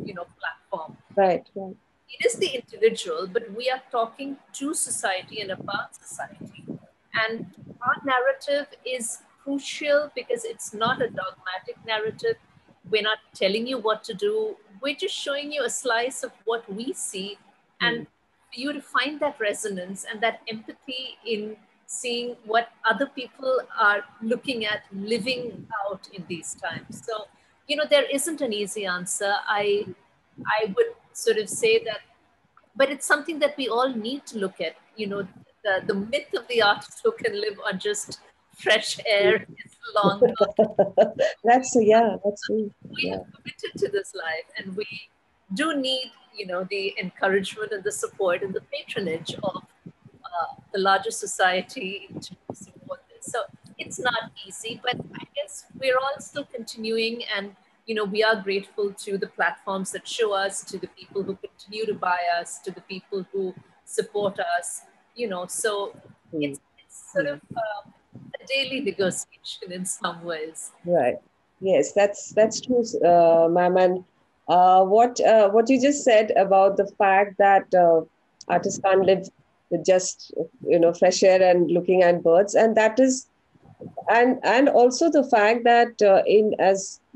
you know, platform. Right. It is the individual, but we are talking to society and about society. And our narrative is crucial because it's not a dogmatic narrative. we're not telling you what to do. We're just showing you a slice of what we see, and for you to find that resonance and that empathy in seeing what other people are looking at, living out in these times. So, you know, there isn't an easy answer. I would sort of say that, but it's something that we all need to look at. You know, the myth of the artist who can live on just fresh air is long gone. That's true. We have committed to this life, and we do need, you know, the encouragement and the support and the patronage of the larger society to support this. So it's not easy, but I guess we're all still continuing, and you know, we are grateful to the platforms that show us, to the people who continue to buy us, to the people who support us. You know, so it's sort of a daily negotiation in some ways. Right. Yes, that's true, ma'am. And what you just said about the fact that artists can't live with just fresh air and looking at birds, and that is, and also the fact that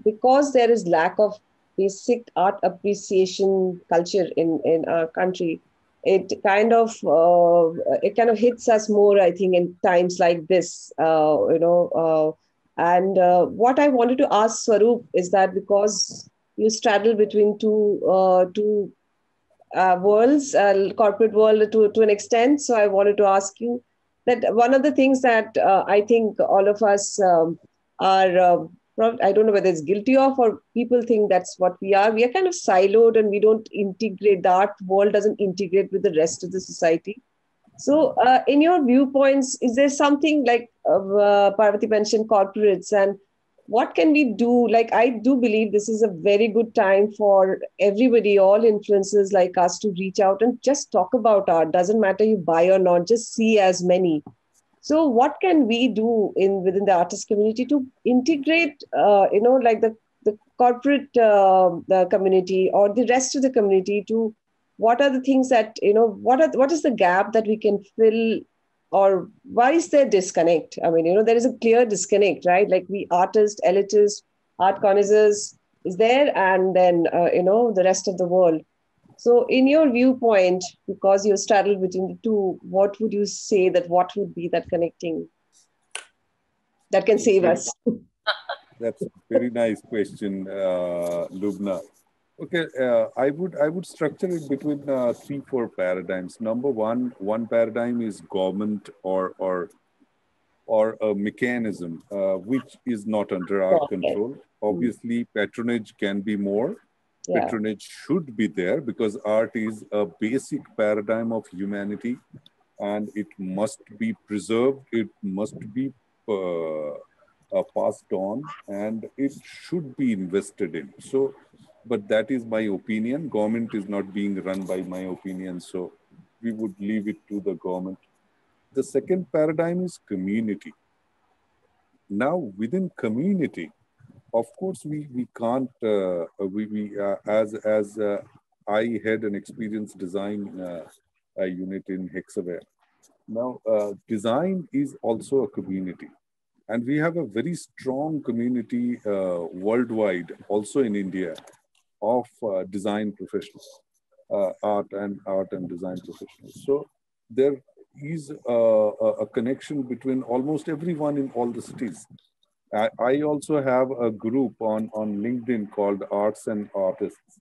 because there is lack of basic art appreciation culture in our country, it kind of hits us more, I think, in times like this. And what I wanted to ask Swarup is that, because you straddle between two worlds, corporate world to an extent, so I wanted to ask you that one of the things that I think all of us are, I don't know whether it's guilty of, or people think that's what we are. We are kind of siloed, and we don't integrate. The art world doesn't integrate with the rest of the society. So in your viewpoints, is there something like Parvati mentioned corporates, and what can we do? Like, I do believe this is a very good time for everybody, all influencers like us, to reach out and just talk about art. Doesn't matter you buy or not, just see as many. So what can we do within the artist community to integrate, like the corporate the community or the rest of the community to, what are the things that, what is the gap that we can fill, or why is there disconnect? I mean, there is a clear disconnect, right? Like, we artists, elitists, art connoisseurs is there, and then, the rest of the world. So in your viewpoint, because you straddled between the two, what would you say that what would be that connecting that can save us? That's a very nice question, Lubna. Okay, I would structure it between 3-4 paradigms. Number one paradigm is government or a mechanism which is not under our control. Obviously, patronage can be more. Yeah. Patronage should be there, because art is a basic paradigm of humanity, and it must be preserved. It must be passed on, and it should be invested in. So, but that is my opinion. Government is not being run by my opinion, so we would leave it to the government. The second paradigm is community. Now, within community, of course, we can't. As I had an experience design a unit in Hexaware. Now, design is also a community, and we have a very strong community worldwide, also in India, of design professionals, art and design professionals. So there is a connection between almost everyone in all the cities. I also have a group on LinkedIn called Arts and Artists.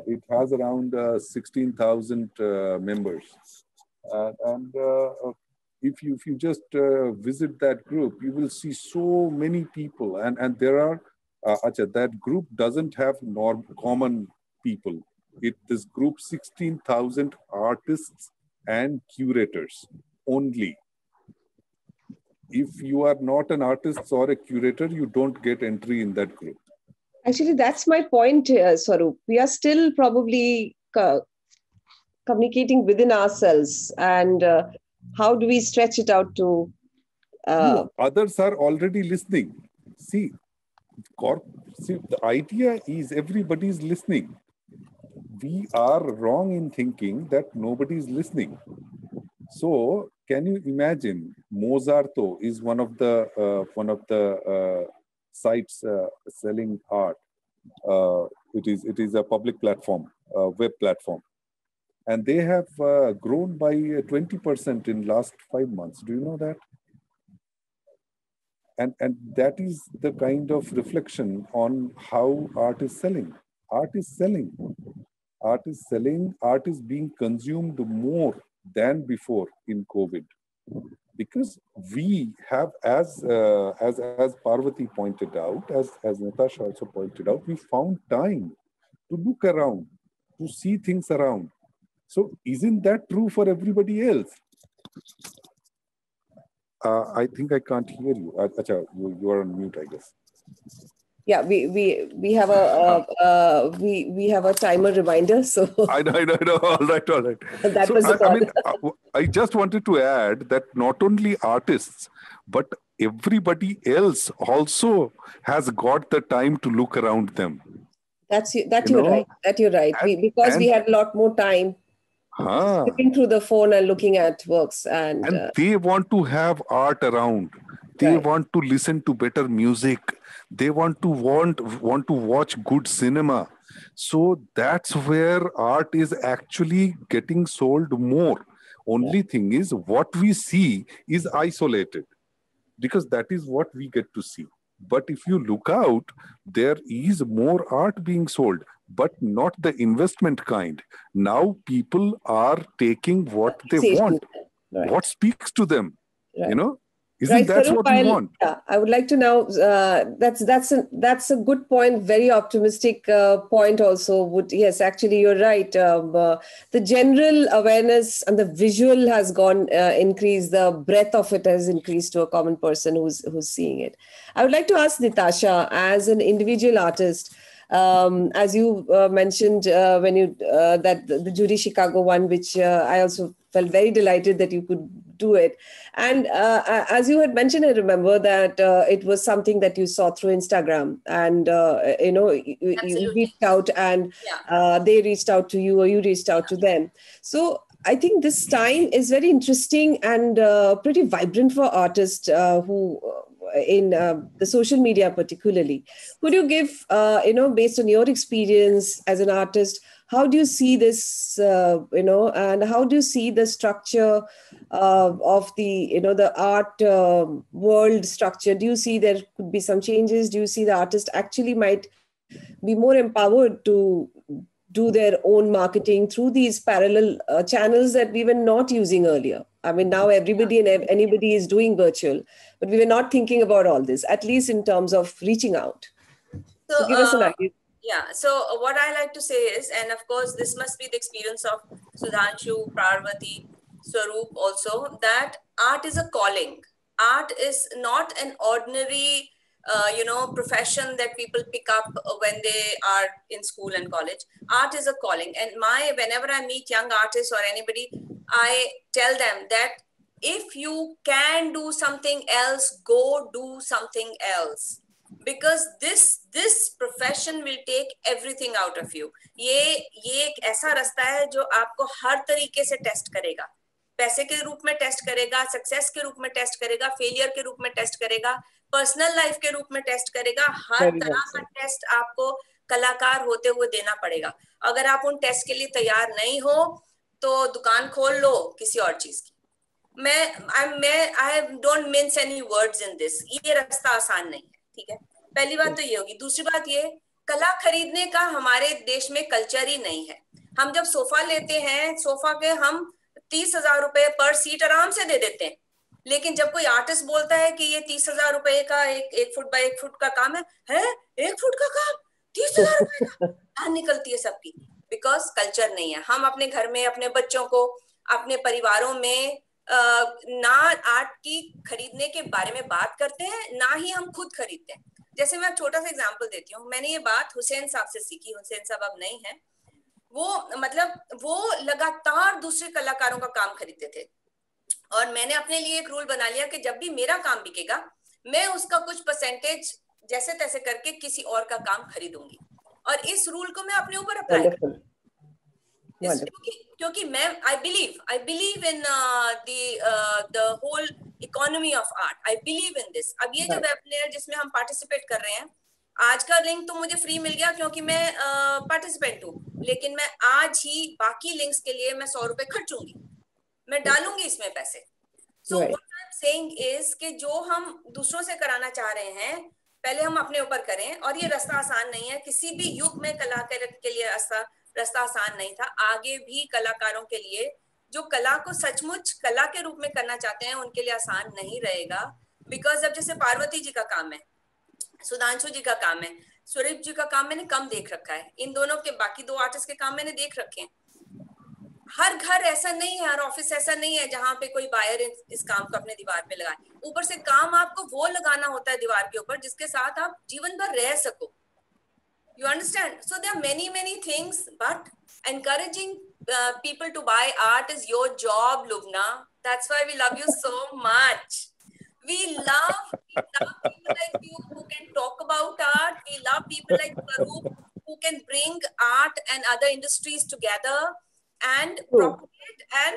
It has around 16,000 members. If you just visit that group, you will see so many people. And there are, that group doesn't have common people. This group, 16,000 artists and curators only. If you are not an artist or a curator, you don't get entry in that group. Actually, that's my point, Swarup. We are still probably communicating within ourselves. And how do we stretch it out to... Others are already listening. See, the idea is everybody is listening. We are wrong in thinking that nobody is listening. So, can you imagine? Mozart is one of the sites selling art. It is a public platform, web platform, and they have grown by 20% in last 5 months. Do you know that? And that is the kind of reflection on how art is selling. Art is selling. Art is selling. Art is being consumed more than before in COVID, because we have, as Parvati pointed out, as Nitasha also pointed out, we found time to look around, to see things around. So isn't that true for everybody else? I think I can't hear you. Acha, you are on mute, I guess. Yeah, we have a timer reminder. So I know. All right. That so was the I mean, I just wanted to add that not only artists, but everybody else also has got the time to look around them. You're right. Because we had a lot more time. Looking through the phone and looking at works, and they want to have art around. They want to listen to better music. They want to watch good cinema. So that's where art is actually getting sold more. Only thing is, what we see is isolated, because that is what we get to see. But if you look out, there is more art being sold, but not the investment kind. Now people are taking what they want, what speaks to them, you know. Isn't that what we want? Yeah, I would like to now. That's a good point. Very optimistic point. Also, yes, actually, you're right. The general awareness and the visual has gone increased. The breadth of it has increased to a common person who's seeing it. I would like to ask Nitasha, as an individual artist, as you mentioned when you that the Judy Chicago one, which I also felt very delighted that you could do it. And as you had mentioned, I remember that it was something that you saw through Instagram, and you reached out, and they reached out to you, or you reached out to them. So I think this time is very interesting and pretty vibrant for artists who in the social media particularly. Could you give, based on your experience as an artist, how do you see this, and how do you see the structure of the art world structure? Do you see there could be some changes? Do you see the artist actually might be more empowered to do their own marketing through these parallel channels that we were not using earlier? I mean, now everybody and anybody is doing virtual, but we were not thinking about all this, at least in terms of reaching out. So give us an idea. Yeah, so what I like to say is, and of course, this must be the experience of Sudhanshu, Parvati, Swarup also, that art is a calling. Art is not an ordinary, profession that people pick up when they are in school and college. Art is a calling. And whenever I meet young artists or anybody, I tell them that if you can do something else, go do something else. Because this profession will take everything out of you. ये एक ऐसा रास्ता है जो आपको हर तरीके से test करेगा. पैसे के रूप में टेस्ट करेगा, सक्सेस के रूप में टेस्ट करेगा, फेलियर के रूप में टेस्ट करेगा, पर्सनल लाइफ के रूप में टेस्ट करेगा. हर तरह का टेस्ट आपको कलाकार होते हुए देना पड़ेगा. अगर आप उन टेस्ट के लिए तैयार नहीं हो तो दुकान खोल लो किसी और चीज की. I don't mince any words in this. ये रास्ता आसान नहीं है. ठीक है, पहली बात तो ये होगी. दूसरी बात ये, कला खरीदने का हमारे देश में कल्चर ही नहीं है. हम जब सोफा लेते हैं, सोफा के हम 30,000 रुपए पर सीट आराम से दे देते हैं. लेकिन जब कोई आर्टिस्ट बोलता है कि ये 30,000 रुपए का एक फुट बाय 1 फुट का काम है 1 फुट का काम 30,000 रुपए का, जान निकलती है सबकी. बिकॉज कल्चर नहीं है. हम अपने घर में अपने बच्चों को, अपने परिवारों में ना आर्ट की खरीदने के बारे में बात करते हैं, ना ही हम खुद खरीदते हैं. जैसे मैं छोटा सा एग्जांपल देती हूँ. मैंने ये बात हुसैन साहब से सीखी. हुसैन साहब अब नहीं है. वो लगातार दूसरे कलाकारों का काम खरीदते थे, और मैंने अपने लिए एक रूल बना लिया कि जब भी मेरा काम बिकेगा, मैं उसका कुछ परसेंटेज जैसे तैसे करके किसी और का काम खरीदूंगी. और इस रूल को मैं अपने ऊपर अप्लाई करूंगी. क्योंकि मैं I believe in the whole economy of art. I believe in this. अब ये जो वेबिनार जिसमें हम पार्टिसिपेट कर रहे हैं, आज का लिंक तो मुझे फ्री मिल गया क्योंकि मैं पार्टिसिपेंट हूँ, लेकिन मैं आज ही बाकी लिंक्स के लिए मैं 100 रुपए खर्चूंगी, मैं डालूंगी इसमें पैसे. So what I'm saying is कि जो हम दूसरों से कराना चाह रहे हैं, पहले हम अपने ऊपर करें. और ये रास्ता आसान नहीं है, किसी भी युग में कलाकार के लिए रास्ता आसान नहीं था. आगे भी कलाकारों के लिए जो कला को सचमुच कला के रूप में करना चाहते हैं, उनके लिए आसान नहीं रहेगा. बिकॉज अब जैसे पार्वती जी का काम है, सुधांशु जी का काम है, स्वरूप जी का काम मैंने कम देख रखा है. इन दोनों के बाकी 2 आर्टिस्ट के काम मैंने देख रखे हैं. हर घर ऐसा नहीं है, हर ऑफिस ऐसा नहीं है जहां पे कोई बायर इस काम को अपने दीवार पे लगाए. ऊपर से काम आपको वो लगाना होता है दीवार के ऊपर जिसके साथ आप जीवन भर रह सको. You understand? So there are many things, but encouraging people to buy art is your job, Lubna. That's why we love you so much. We love people like you who can talk about art. We love people like Swaroop who can bring art and other industries together and propagate and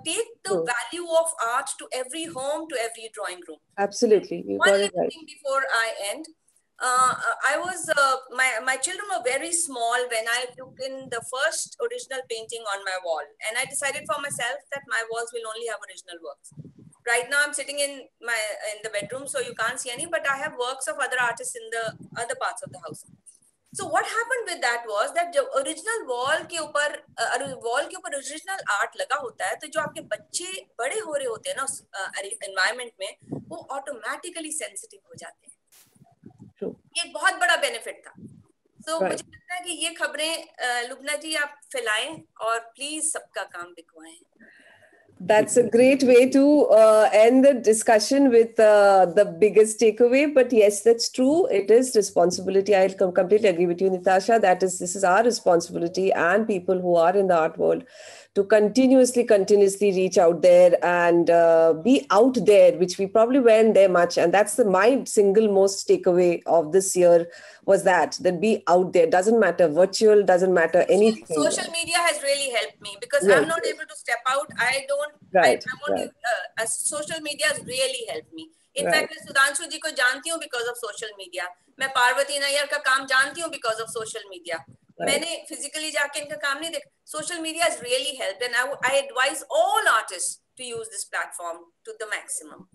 take the value of art to every home, to every drawing room. Absolutely. You One got it right. thing before I end. I was my children were very small when I took in the first original painting on my wall, and I decided for myself that my walls will only have original works. Right now I'm sitting in the bedroom, so you can't see any, but I have works of other artists in the other parts of the house. So what happened with that was that the original wall के ऊपर original art लगा होता है, तो जो आपके बच्चे बड़े हो रहे होते हैं ना उस environment में, वो automatically sensitive हो जाते हैं. ये बहुत बड़ा बेनिफिट था. So मुझे लगता है कि ये खबरें लुबना जी आप फैलाएं और प्लीज सबका काम बिकवाएं. That's a great way to end the discussion with the biggest takeaway. But yes, that's true. It is responsibility. I completely agree with you, Nitasha. This is our responsibility, and people who are in the art world, to continuously reach out there and be out there, which we probably weren't there much. And that's my single most takeaway of this year was that be out there. Doesn't matter virtual, doesn't matter anything. Social media has really helped me because I'm not able to step out. I social media has really helped me. In fact, मैं सुधांशु जी को जानती हूँ because of social media. मैं पार्वती नायर का काम जानती हूँ because of social media. मैंने physically जाके इनका काम नहीं देखा. Social media has really helped, and I advise all artists to use this platform to the maximum.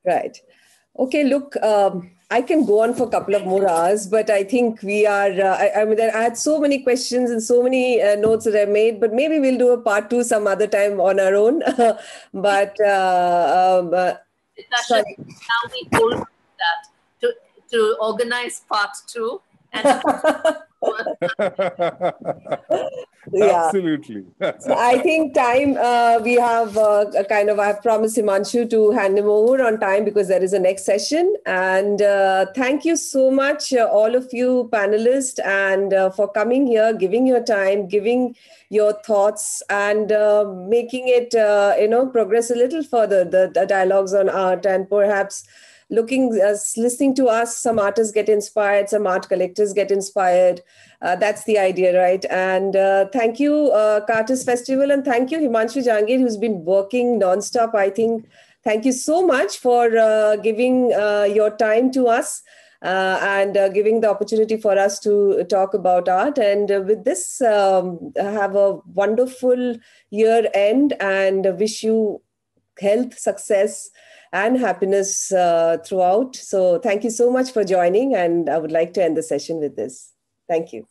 Right. Okay, look, I can go on for a couple of more hours, but I think we are, I had so many questions and so many notes that I made, but maybe we'll do a part 2 some other time on our own. But Nitasha, now we hold that to organize part 2. And Absolutely. So I think time we have I have promised Himanshu to hand him over on time because there is a next session. And thank you so much, all of you panelists, and for coming here, giving your time, giving your thoughts, and making it progress a little further, the dialogues on art, and perhaps listening to us, some artists get inspired, some art collectors get inspired. That's the idea, right? And thank you, Cartist Festival, and thank you, Himanshu Jahangir, who's been working nonstop. I think, thank you so much for giving your time to us and giving the opportunity for us to talk about art. And with this, have a wonderful year end, and wish you health, success, and happiness throughout. So thank you so much for joining, and I would like to end the session with this. Thank you.